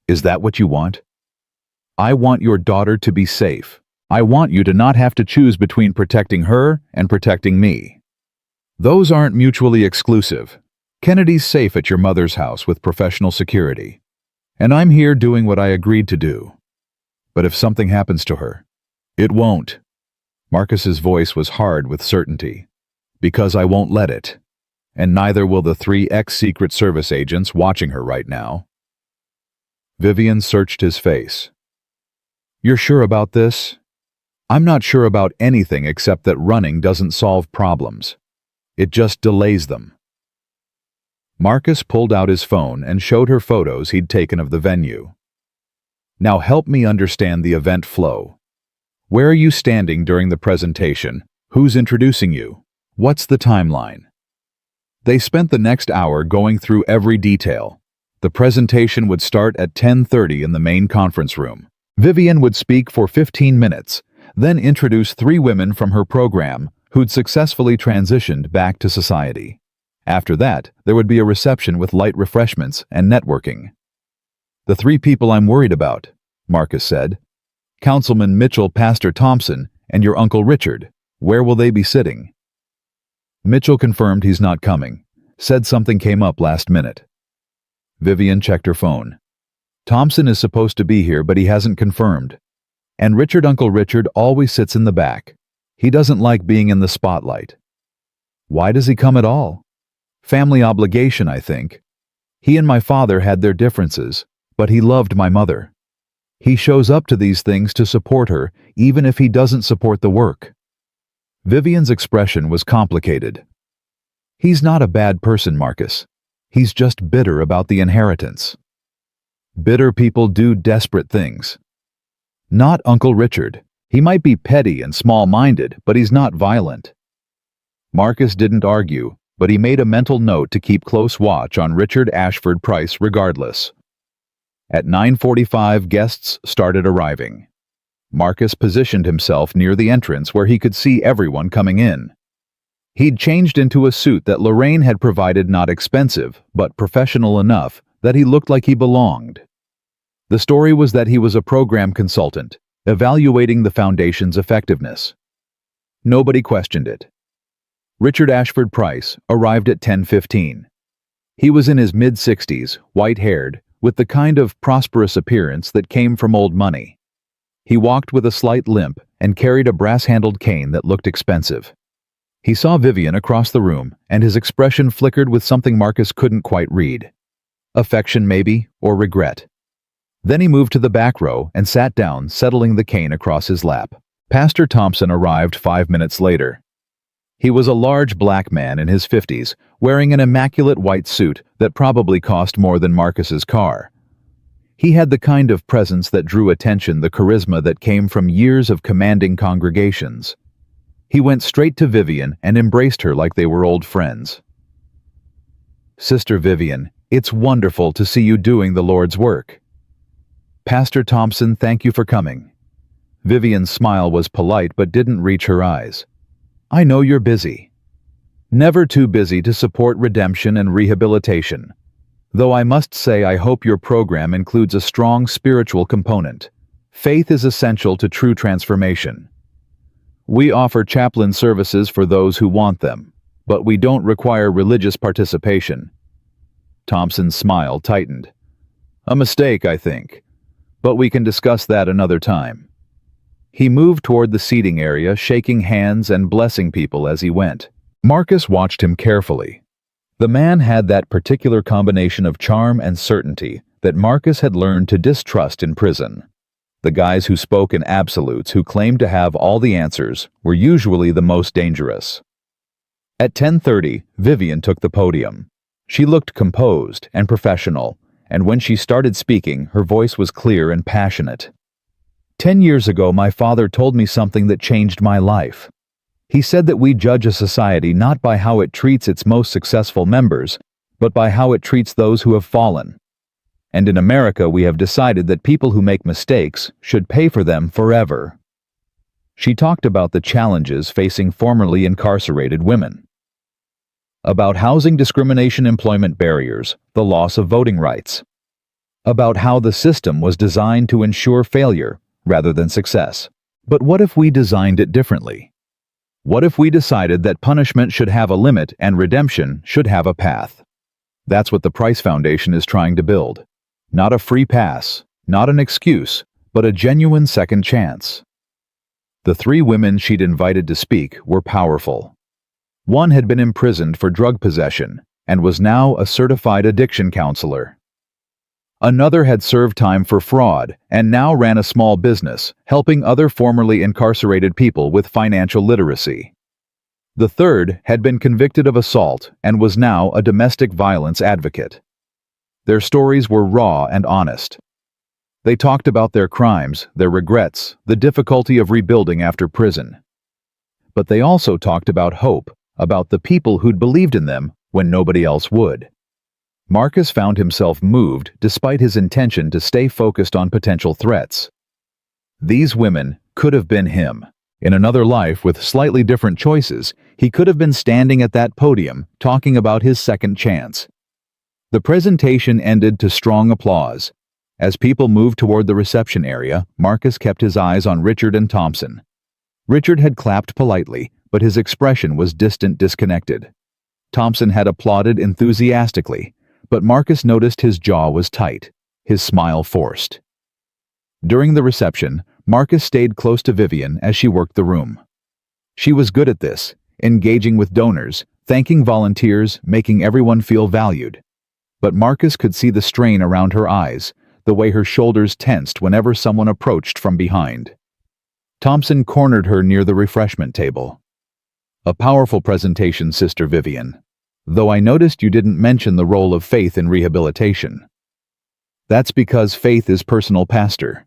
A: "Is that what you want?" "I want your daughter to be safe. I want you to not have to choose between protecting her and protecting me. Those aren't mutually exclusive. Kennedy's safe at your mother's house with professional security. And I'm here doing what I agreed to do. But if something happens to her, it won't." Marcus's voice was hard with certainty. "Because I won't let it. And neither will the 3 ex-Secret Service agents watching her right now." Vivian searched his face. "You're sure about this?" "I'm not sure about anything except that running doesn't solve problems. It just delays them." Marcus pulled out his phone and showed her photos he'd taken of the venue. "Now help me understand the event flow. Where are you standing during the presentation? Who's introducing you? What's the timeline?" They spent the next hour going through every detail. The presentation would start at 10:30 in the main conference room. Vivian would speak for 15 minutes, then introduce 3 women from her program who'd successfully transitioned back to society. After that, there would be a reception with light refreshments and networking. "The three people I'm worried about," Marcus said. "Councilman Mitchell, Pastor Thompson, and your Uncle Richard. Where will they be sitting?" Mitchell confirmed he's not coming. Said something came up last minute. Vivian checked her phone. "Thompson is supposed to be here, but he hasn't confirmed. And Uncle Richard always sits in the back. He doesn't like being in the spotlight." "Why does he come at all?" "Family obligation, I think. He and my father had their differences, but he loved my mother. He shows up to these things to support her, even if he doesn't support the work." Vivian's expression was complicated. "He's not a bad person, Marcus. He's just bitter about the inheritance." "Bitter people do desperate things." "Not Uncle Richard. He might be petty and small-minded, but he's not violent." Marcus didn't argue, but he made a mental note to keep close watch on Richard Ashford Price regardless. At 9:45, guests started arriving. Marcus positioned himself near the entrance where he could see everyone coming in. He'd changed into a suit that Lorraine had provided, not expensive, but professional enough that he looked like he belonged. The story was that he was a program consultant, evaluating the foundation's effectiveness. Nobody questioned it. Richard Ashford Price arrived at 10:15. He was in his mid-60s, white-haired, with the kind of prosperous appearance that came from old money. He walked with a slight limp and carried a brass-handled cane that looked expensive. He saw Vivian across the room, and his expression flickered with something Marcus couldn't quite read. Affection, maybe, or regret. Then he moved to the back row and sat down, settling the cane across his lap. Pastor Thompson arrived 5 minutes later. He was a large black man in his 50s, wearing an immaculate white suit that probably cost more than Marcus's car. He had the kind of presence that drew attention, the charisma that came from years of commanding congregations. He went straight to Vivian and embraced her like they were old friends. "Sister Vivian, it's wonderful to see you doing the Lord's work." "Pastor Thompson, thank you for coming." Vivian's smile was polite but didn't reach her eyes. "I know you're busy." "Never too busy to support redemption and rehabilitation. Though I must say I hope your program includes a strong spiritual component. Faith is essential to true transformation. We offer chaplain services for those who want them, but we don't require religious participation." Thompson's smile tightened. "A mistake, I think. But we can discuss that another time." He moved toward the seating area, shaking hands and blessing people as he went. Marcus watched him carefully. The man had that particular combination of charm and certainty that Marcus had learned to distrust in prison. The guys who spoke in absolutes, who claimed to have all the answers, were usually the most dangerous. At 10:30, Vivian took the podium. She looked composed and professional, and when she started speaking, her voice was clear and passionate. 10 years ago, my father told me something that changed my life. He said that we judge a society not by how it treats its most successful members, but by how it treats those who have fallen. And in America, we have decided that people who make mistakes should pay for them forever. She talked about the challenges facing formerly incarcerated women, about housing discrimination, employment barriers, the loss of voting rights, about how the system was designed to ensure failure rather than success. But what if we designed it differently? What if we decided that punishment should have a limit and redemption should have a path? That's what the Price Foundation is trying to build. Not a free pass, not an excuse, but a genuine second chance. The three women she'd invited to speak were powerful. One had been imprisoned for drug possession and was now a certified addiction counselor. Another had served time for fraud and now ran a small business, helping other formerly incarcerated people with financial literacy. The third had been convicted of assault and was now a domestic violence advocate. Their stories were raw and honest. They talked about their crimes, their regrets, the difficulty of rebuilding after prison. But they also talked about hope, about the people who'd believed in them when nobody else would. Marcus found himself moved despite his intention to stay focused on potential threats. These women could have been him, In another life with slightly different choices, he could have been standing at that podium talking about his second chance. The presentation ended to strong applause. As people moved toward the reception area, Marcus kept his eyes on Richard and Thompson. Richard had clapped politely, but his expression was distant, disconnected. Thompson had applauded enthusiastically, but Marcus noticed his jaw was tight, his smile forced. During the reception, Marcus stayed close to Vivian as she worked the room. She was good at this, engaging with donors, thanking volunteers, making everyone feel valued. But Marcus could see the strain around her eyes, the way her shoulders tensed whenever someone approached from behind. Thompson cornered her near the refreshment table. "A powerful presentation, Sister Vivian. Though I noticed you didn't mention the role of faith in rehabilitation." "That's because faith is personal, Pastor.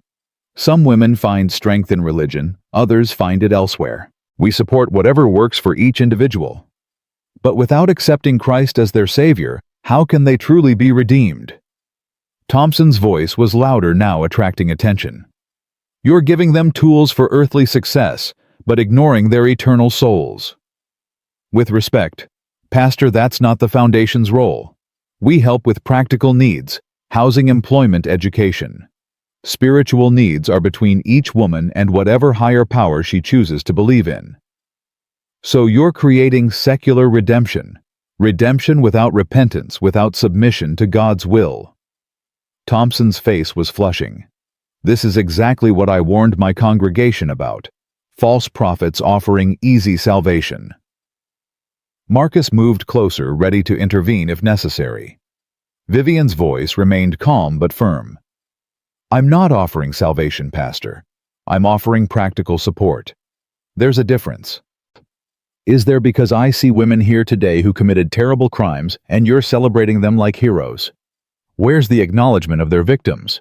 A: Some women find strength in religion, others find it elsewhere. We support whatever works for each individual. But without accepting Christ as their Savior, how can they truly be redeemed?" Thompson's voice was louder now, attracting attention. "You're giving them tools for earthly success, but ignoring their eternal souls. With respect, Pastor, that's not the Foundation's role. We help with practical needs, housing, employment, education. Spiritual needs are between each woman and whatever higher power she chooses to believe in. So you're creating secular redemption, redemption without repentance, without submission to God's will." Thompson's face was flushing. "This is exactly what I warned my congregation about. False prophets offering easy salvation." Marcus moved closer, ready to intervene if necessary. Vivian's voice remained calm but firm. "I'm not offering salvation, Pastor. I'm offering practical support. There's a difference. Is there? Because I see women here today who committed terrible crimes and you're celebrating them like heroes. Where's the acknowledgement of their victims?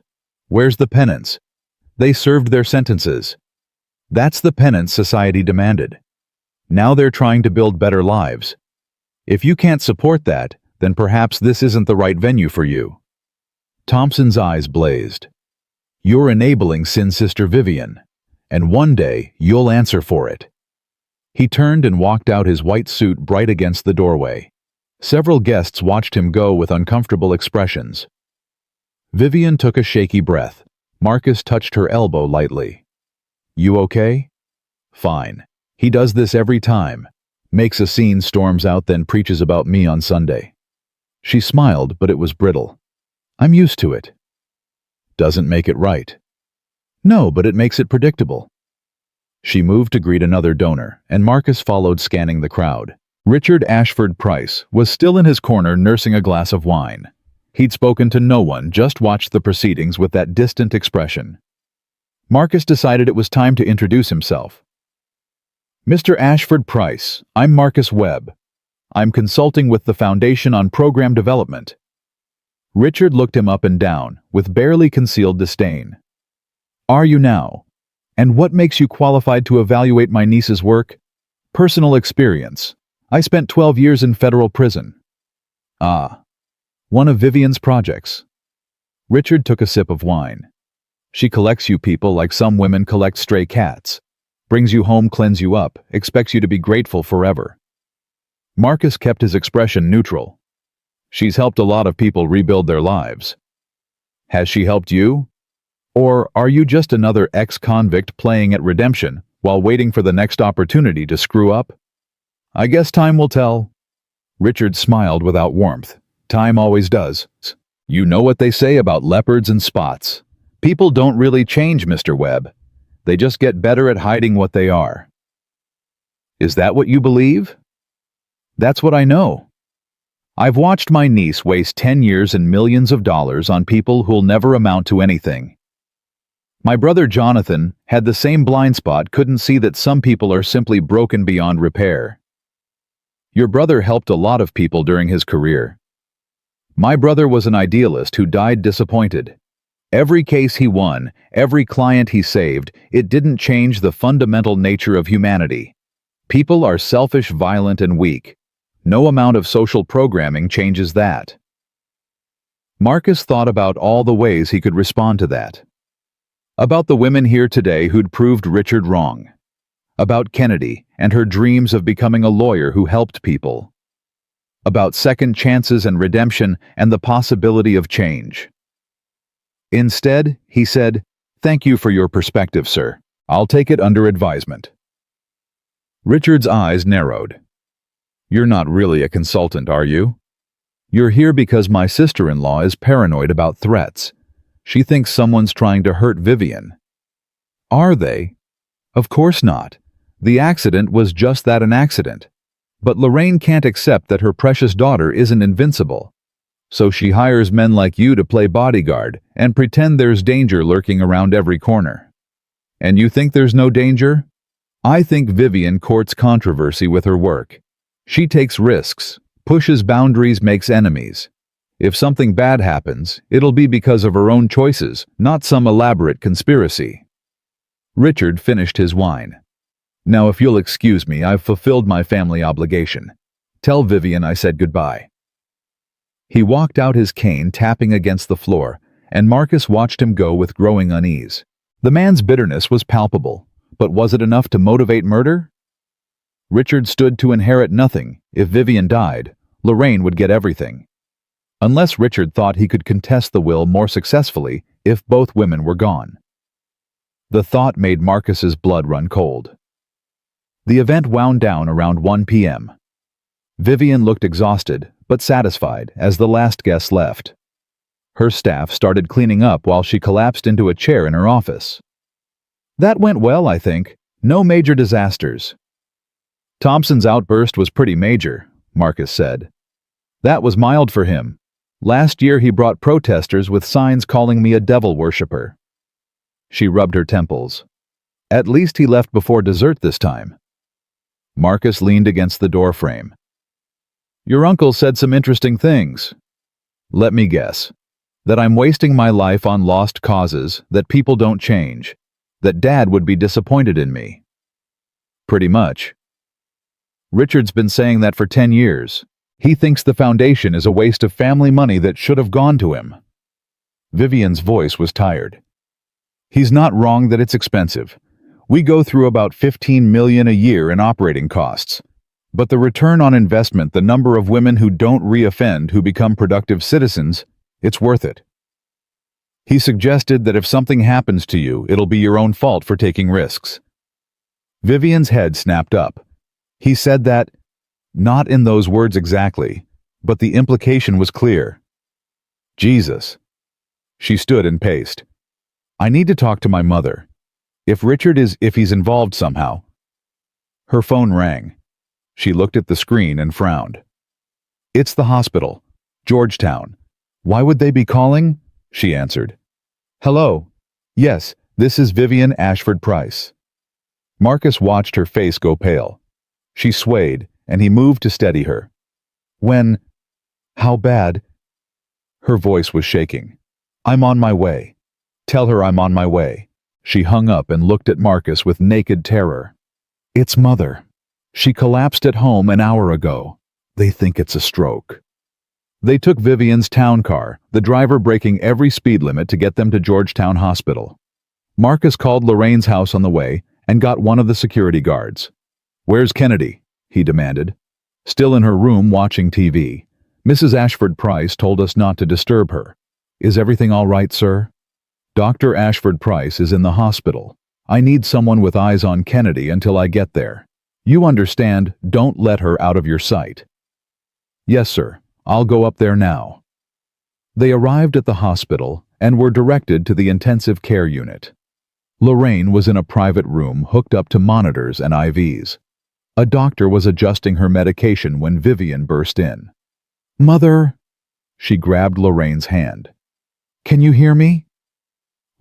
A: Where's the penance? They served their sentences. That's the penance society demanded. Now they're trying to build better lives. If you can't support that, then perhaps this isn't the right venue for you." Thompson's eyes blazed. "You're enabling sin, Sister Vivian, and one day you'll answer for it." He turned and walked out, his white suit bright against the doorway. Several guests watched him go with uncomfortable expressions. Vivian took a shaky breath. Marcus touched her elbow lightly. "You okay?" "Fine. He does this every time. Makes a scene, storms out, then preaches about me on Sunday." She smiled, but it was brittle. "I'm used to it." "Doesn't make it right." "No, but it makes it predictable." She moved to greet another donor, and Marcus followed, scanning the crowd. Richard Ashford Price was still in his corner, nursing a glass of wine. He'd spoken to no one, just watched the proceedings with that distant expression. Marcus decided it was time to introduce himself. "Mr. Ashford Price, I'm Marcus Webb. I'm consulting with the Foundation on program development." Richard looked him up and down, with barely concealed disdain. "Are you now? And what makes you qualified to evaluate my niece's work?" "Personal experience. I spent 12 years in federal prison." "Ah. One of Vivian's projects." Richard took a sip of wine. "She collects you people like some women collect stray cats. Brings you home, cleans you up, expects you to be grateful forever." Marcus kept his expression neutral. "She's helped a lot of people rebuild their lives." "Has she helped you? Or are you just another ex-convict playing at redemption while waiting for the next opportunity to screw up?" "I guess time will tell." Richard smiled without warmth. "Time always does. You know what they say about leopards and spots. People don't really change, Mr. Webb. They just get better at hiding what they are." "Is that what you believe?" "That's what I know. I've watched my niece waste 10 years and millions of dollars on people who'll never amount to anything. My brother Jonathan had the same blind spot, couldn't see that some people are simply broken beyond repair. Your brother helped a lot of people during his career. My brother was an idealist who died disappointed. Every case he won, every client he saved, it didn't change the fundamental nature of humanity. People are selfish, violent, and weak. No amount of social programming changes that." Marcus thought about all the ways he could respond to that. About the women here today who'd proved Richard wrong. About Kennedy and her dreams of becoming a lawyer who helped people. About second chances and redemption and the possibility of change. Instead, he said, "Thank you for your perspective, sir. I'll take it under advisement." Richard's eyes narrowed. "You're not really a consultant, are you? You're here because my sister-in-law is paranoid about threats. She thinks someone's trying to hurt Vivian." "Are they?" "Of course not. The accident was just that, an accident. But Lorraine can't accept that her precious daughter isn't invincible. So she hires men like you to play bodyguard and pretend there's danger lurking around every corner." "And you think there's no danger?" "I think Vivian courts controversy with her work. She takes risks, pushes boundaries, makes enemies. If something bad happens, it'll be because of her own choices, not some elaborate conspiracy." Richard finished his wine. "Now, if you'll excuse me, I've fulfilled my family obligation. Tell Vivian I said goodbye." He walked out, his cane tapping against the floor, and Marcus watched him go with growing unease. The man's bitterness was palpable, but was it enough to motivate murder? Richard stood to inherit nothing. If Vivian died, Lorraine would get everything. Unless Richard thought he could contest the will more successfully if both women were gone. The thought made Marcus's blood run cold. The event wound down around 1 p.m. Vivian looked exhausted, but satisfied as the last guest left. Her staff started cleaning up while she collapsed into a chair in her office. "That went well, I think. No major disasters." "Thompson's outburst was pretty major," Marcus said. "That was mild for him. Last year he brought protesters with signs calling me a devil worshipper." She rubbed her temples. "At least he left before dessert this time." Marcus leaned against the doorframe. "Your uncle said some interesting things." "Let me guess. That I'm wasting my life on lost causes, that people don't change, that Dad would be disappointed in me." "Pretty much." "Richard's been saying that for 10 years. He thinks the foundation is a waste of family money that should have gone to him." Vivian's voice was tired. "He's not wrong that it's expensive. We go through about $15 million a year in operating costs. But the return on investment, the number of women who don't re-offend, who become productive citizens, it's worth it. He suggested that if something happens to you, it'll be your own fault for taking risks." Vivian's head snapped up. "He said that?" "Not in those words exactly, but the implication was clear." "Jesus." She stood and paced. "I need to talk to my mother. If he's involved somehow." Her phone rang. She looked at the screen and frowned. "It's the hospital. Georgetown. Why would they be calling?" she answered. "Hello. Yes, this is Vivian Ashford Price." Marcus watched her face go pale. She swayed, and he moved to steady her. How bad?" Her voice was shaking. "I'm on my way. Tell her I'm on my way." She hung up and looked at Marcus with naked terror. "It's Mother. She collapsed at home an hour ago. They think it's a stroke." They took Vivian's town car, the driver breaking every speed limit to get them to Georgetown Hospital. Marcus called Lorraine's house on the way and got one of the security guards. "Where's Kennedy?" he demanded. "Still in her room watching TV. Mrs. Ashford Price told us not to disturb her." "Is everything all right, sir?" "Dr. Ashford Price is in the hospital. I need someone with eyes on Kennedy until I get there. You understand, don't let her out of your sight." "Yes, sir. I'll go up there now." They arrived at the hospital and were directed to the intensive care unit. Lorraine was in a private room hooked up to monitors and IVs. A doctor was adjusting her medication when Vivian burst in. "Mother!" She grabbed Lorraine's hand. "Can you hear me?"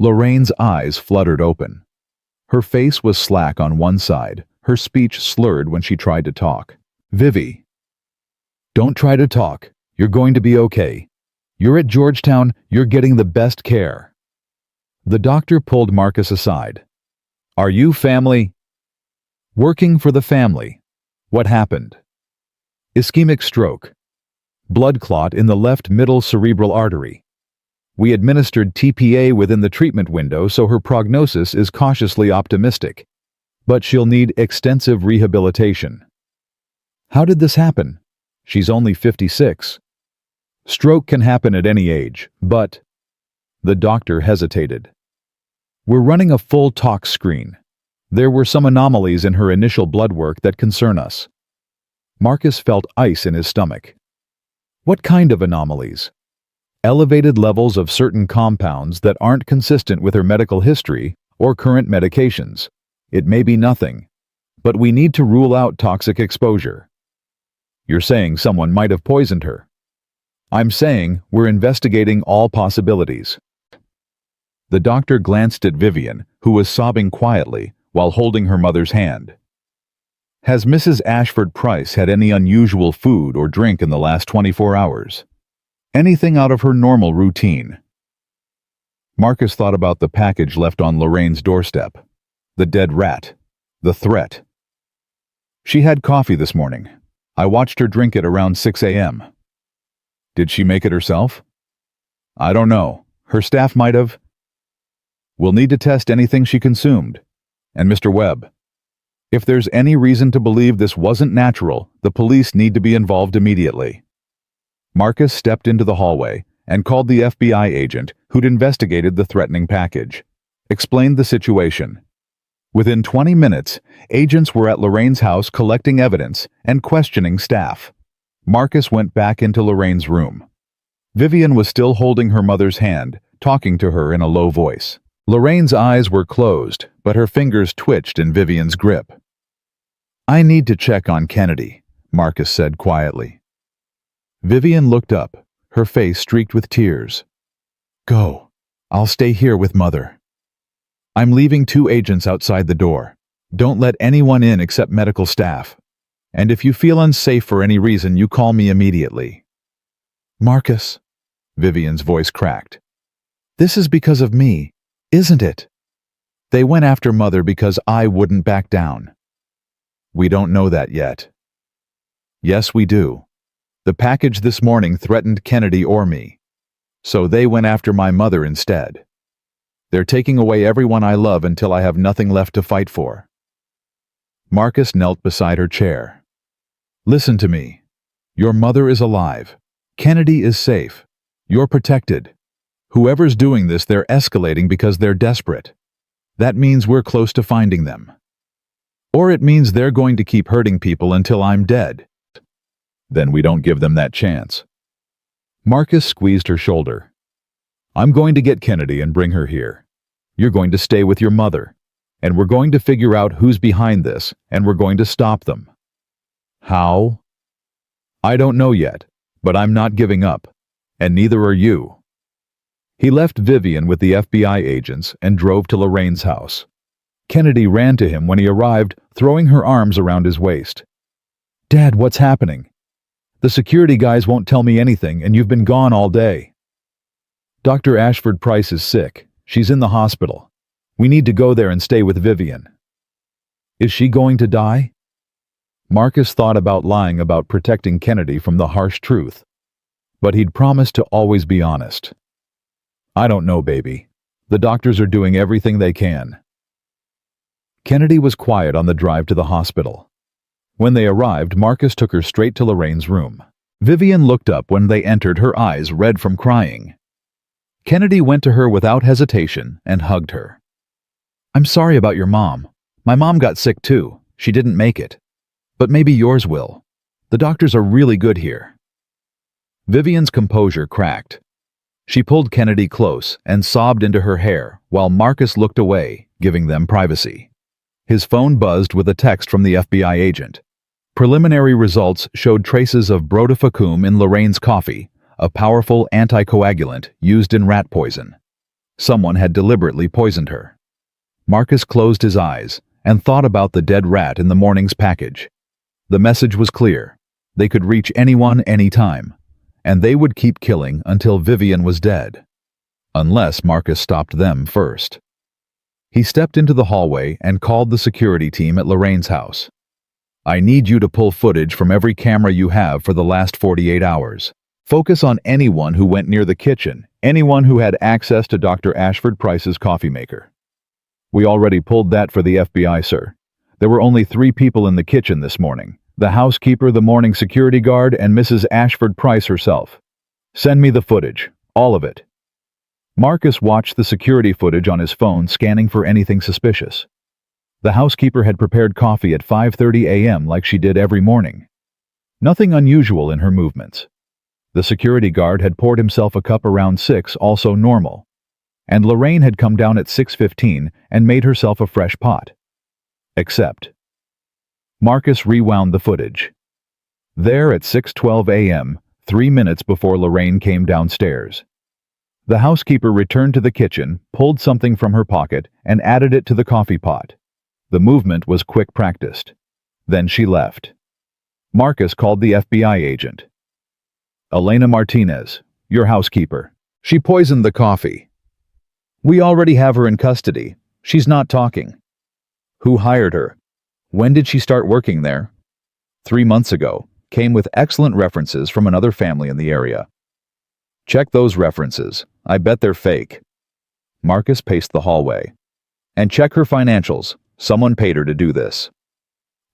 A: Lorraine's eyes fluttered open. Her face was slack on one side, her speech slurred when she tried to talk. "Vivi." "Don't try to talk. You're going to be okay. You're at Georgetown, you're getting the best care." The doctor pulled Marcus aside. "Are you family?" "Working for the family." "What happened?" "Ischemic stroke. Blood clot in the left middle cerebral artery. We administered TPA within the treatment window, so her prognosis is cautiously optimistic. but she'll need extensive rehabilitation. How did this happen? She's only 56. Stroke can happen at any age, but... The doctor hesitated. We're running a full tox screen. There were some anomalies in her initial blood work that concern us. Marcus felt ice in his stomach. What kind of anomalies? Elevated levels of certain compounds that aren't consistent with her medical history or current medications. It may be nothing, but we need to rule out toxic exposure. You're saying someone might have poisoned her. I'm saying we're investigating all possibilities. The doctor glanced at Vivian, who was sobbing quietly while holding her mother's hand. Has Mrs. Ashford Price had any unusual food or drink in the last 24 hours? Anything out of her normal routine? Marcus thought about the package left on Lorraine's doorstep. The dead rat. The threat. She had coffee this morning. I watched her drink it around 6 a.m. Did she make it herself? I don't know. Her staff might have. We'll need to test anything she consumed. And Mr. Webb, if there's any reason to believe this wasn't natural, the police need to be involved immediately. Marcus stepped into the hallway and called the FBI agent who'd investigated the threatening package. Explained the situation. Within 20 minutes, agents were at Lorraine's house collecting evidence and questioning staff. Marcus went back into Lorraine's room. Vivian was still holding her mother's hand, talking to her in a low voice. Lorraine's eyes were closed, but her fingers twitched in Vivian's grip. I need to check on Kennedy, Marcus said quietly. Vivian looked up, her face streaked with tears. Go. I'll stay here with Mother. I'm leaving 2 agents outside the door. Don't let anyone in except medical staff. And if you feel unsafe for any reason, you call me immediately. Marcus, Vivian's voice cracked. This is because of me, isn't it? They went after Mother because I wouldn't back down. We don't know that yet. Yes, we do. The package this morning threatened Kennedy or me. So they went after my mother instead. They're taking away everyone I love until I have nothing left to fight for. Marcus knelt beside her chair. Listen to me. Your mother is alive. Kennedy is safe. You're protected. Whoever's doing this, they're escalating because they're desperate. That means we're close to finding them. Or it means they're going to keep hurting people until I'm dead. Then we don't give them that chance. Marcus squeezed her shoulder. I'm going to get Kennedy and bring her here. You're going to stay with your mother. And we're going to figure out who's behind this, and we're going to stop them. How? I don't know yet, but I'm not giving up. And neither are you. He left Vivian with the FBI agents and drove to Lorraine's house. Kennedy ran to him when he arrived, throwing her arms around his waist. Dad, what's happening? The security guys won't tell me anything, and you've been gone all day. Dr. Ashford Price is sick. She's in the hospital. We need to go there and stay with Vivian. Is she going to die? Marcus thought about lying about protecting Kennedy from the harsh truth. But he'd promised to always be honest. I don't know, baby. The doctors are doing everything they can. Kennedy was quiet on the drive to the hospital. When they arrived, Marcus took her straight to Lorraine's room. Vivian looked up when they entered, her eyes red from crying. Kennedy went to her without hesitation and hugged her. I'm sorry about your mom. My mom got sick too. She didn't make it. But maybe yours will. The doctors are really good here. Vivian's composure cracked. She pulled Kennedy close and sobbed into her hair while Marcus looked away, giving them privacy. His phone buzzed with a text from the FBI agent. Preliminary results showed traces of brodifacoum in Lorraine's coffee, a powerful anticoagulant used in rat poison. Someone had deliberately poisoned her. Marcus closed his eyes and thought about the dead rat in the morning's package. The message was clear. They could reach anyone, anytime, and they would keep killing until Vivian was dead. Unless Marcus stopped them first. He stepped into the hallway and called the security team at Lorraine's house. I need you to pull footage from every camera you have for the last 48 hours. Focus on anyone who went near the kitchen, anyone who had access to Dr. Ashford Price's coffee maker. We already pulled that for the FBI, sir. There were only 3 people in the kitchen this morning: the housekeeper, the morning security guard, and Mrs. Ashford Price herself. Send me the footage, all of it. Marcus watched the security footage on his phone, scanning for anything suspicious. The housekeeper had prepared coffee at 5:30 a.m. like she did every morning. Nothing unusual in her movements. The security guard had poured himself a cup around 6, also normal. And Lorraine had come down at 6:15 and made herself a fresh pot. Except. Marcus rewound the footage. There at 6:12 a.m., 3 minutes before Lorraine came downstairs. The housekeeper returned to the kitchen, pulled something from her pocket, and added it to the coffee pot. The movement was quick practiced. Then she left. Marcus called the FBI agent. Elena Martinez, your housekeeper. She poisoned the coffee. We already have her in custody. She's not talking. Who hired her? When did she start working there? 3 months ago. Came with excellent references from another family in the area. Check those references. I bet they're fake. Marcus paced the hallway. And check her financials. Someone paid her to do this.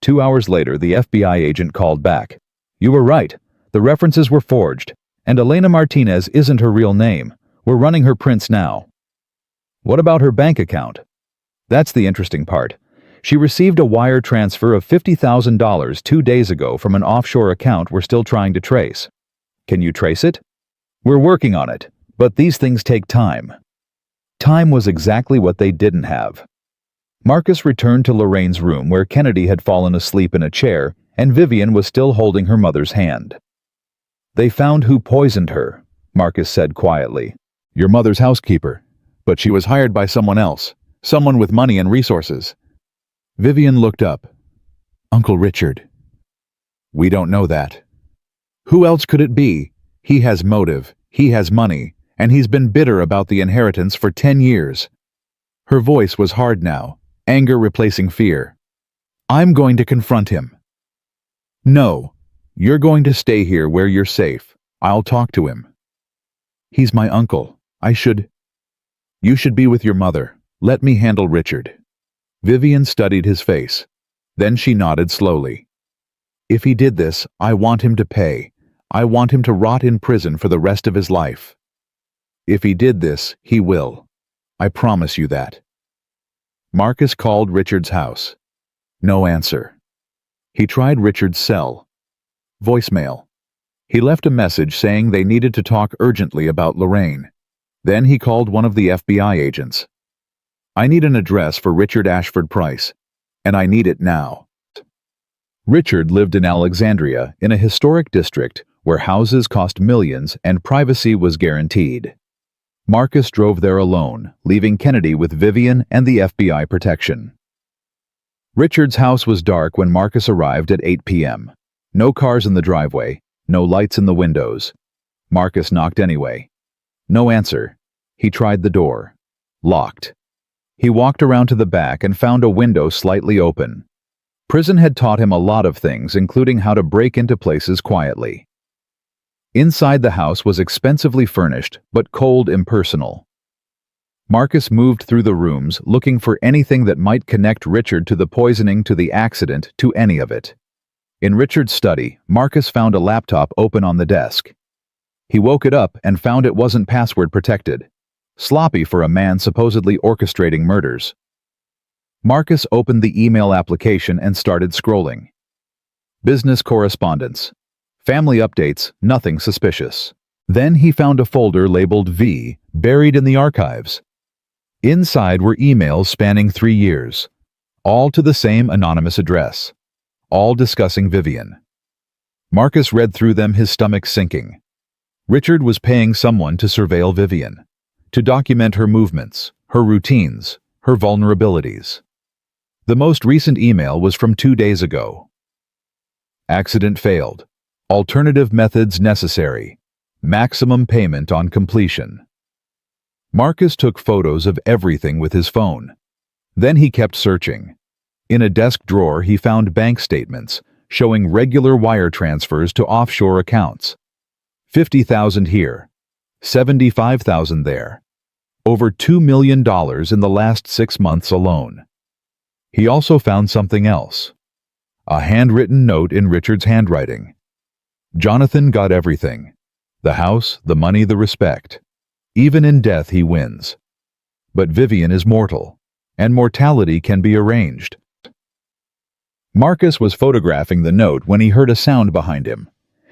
A: 2 hours later, the FBI agent called back. You were right. The references were forged, and Elena Martinez isn't her real name. We're running her prints now. What about her bank account? That's the interesting part. She received a wire transfer of $50,000 2 days ago from an offshore account we're still trying to trace. Can you trace it? We're working on it, but these things take time. Time was exactly what they didn't have. Marcus returned to Lorraine's room, where Kennedy had fallen asleep in a chair and Vivian was still holding her mother's hand. They found who poisoned her, Marcus said quietly. Your mother's housekeeper, but she was hired by someone else, someone with money and resources. Vivian looked up. Uncle Richard. We don't know that. Who else could it be? He has motive, he has money, and he's been bitter about the inheritance for 10 years. Her voice was hard now, anger replacing fear. I'm going to confront him. No, you're going to stay here where you're safe. I'll talk to him. He's my uncle. You should be with your mother. Let me handle Richard. Vivian studied his face. Then she nodded slowly. If he did this, I want him to pay. I want him to rot in prison for the rest of his life. If he did this, he will. I promise you that. Marcus called Richard's house. No answer. He tried Richard's cell. Voicemail. He left a message saying they needed to talk urgently about Lorraine. Then he called one of the FBI agents. I need an address for Richard Ashford Price, and I need it now. Richard lived in Alexandria, in a historic district where houses cost millions and privacy was guaranteed. Marcus drove there alone, leaving Kennedy with Vivian and the FBI protection. Richard's house was dark when Marcus arrived at 8 p.m. No cars in the driveway, no lights in the windows. Marcus knocked anyway. No answer. He tried the door. Locked. He walked around to the back and found a window slightly open. Prison had taught him a lot of things, including how to break into places quietly. Inside the house was expensively furnished, but cold, impersonal. Marcus moved through the rooms, looking for anything that might connect Richard to the poisoning, to the accident, to any of it. In Richard's study, Marcus found a laptop open on the desk. He woke it up and found it wasn't password protected. Sloppy for a man supposedly orchestrating murders. Marcus opened the email application and started scrolling. Business correspondence. Family updates, nothing suspicious. Then he found a folder labeled V, buried in the archives. Inside were emails spanning 3 years, all to the same anonymous address, all discussing Vivian. Marcus read through them, his stomach sinking. Richard was paying someone to surveil Vivian, to document her movements, her routines, her vulnerabilities. The most recent email was from 2 days ago. Accident failed. Alternative methods necessary. Maximum payment on completion. Marcus took photos of everything with his phone. Then he kept searching. In a desk drawer, he found bank statements showing regular wire transfers to offshore accounts. $50,000 here, $75,000 there. Over $2 million in the last 6 months alone. He also found something else. A handwritten note in Richard's handwriting. Jonathan got everything. The house, the money, the respect. Even in death he wins. But Vivian is mortal, and mortality can be arranged. Marcus was photographing the note when he heard a sound behind him.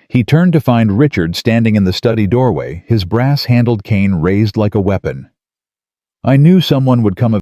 A: He turned to find Richard standing in the study doorway, his brass-handled cane raised like a weapon. "I knew someone would come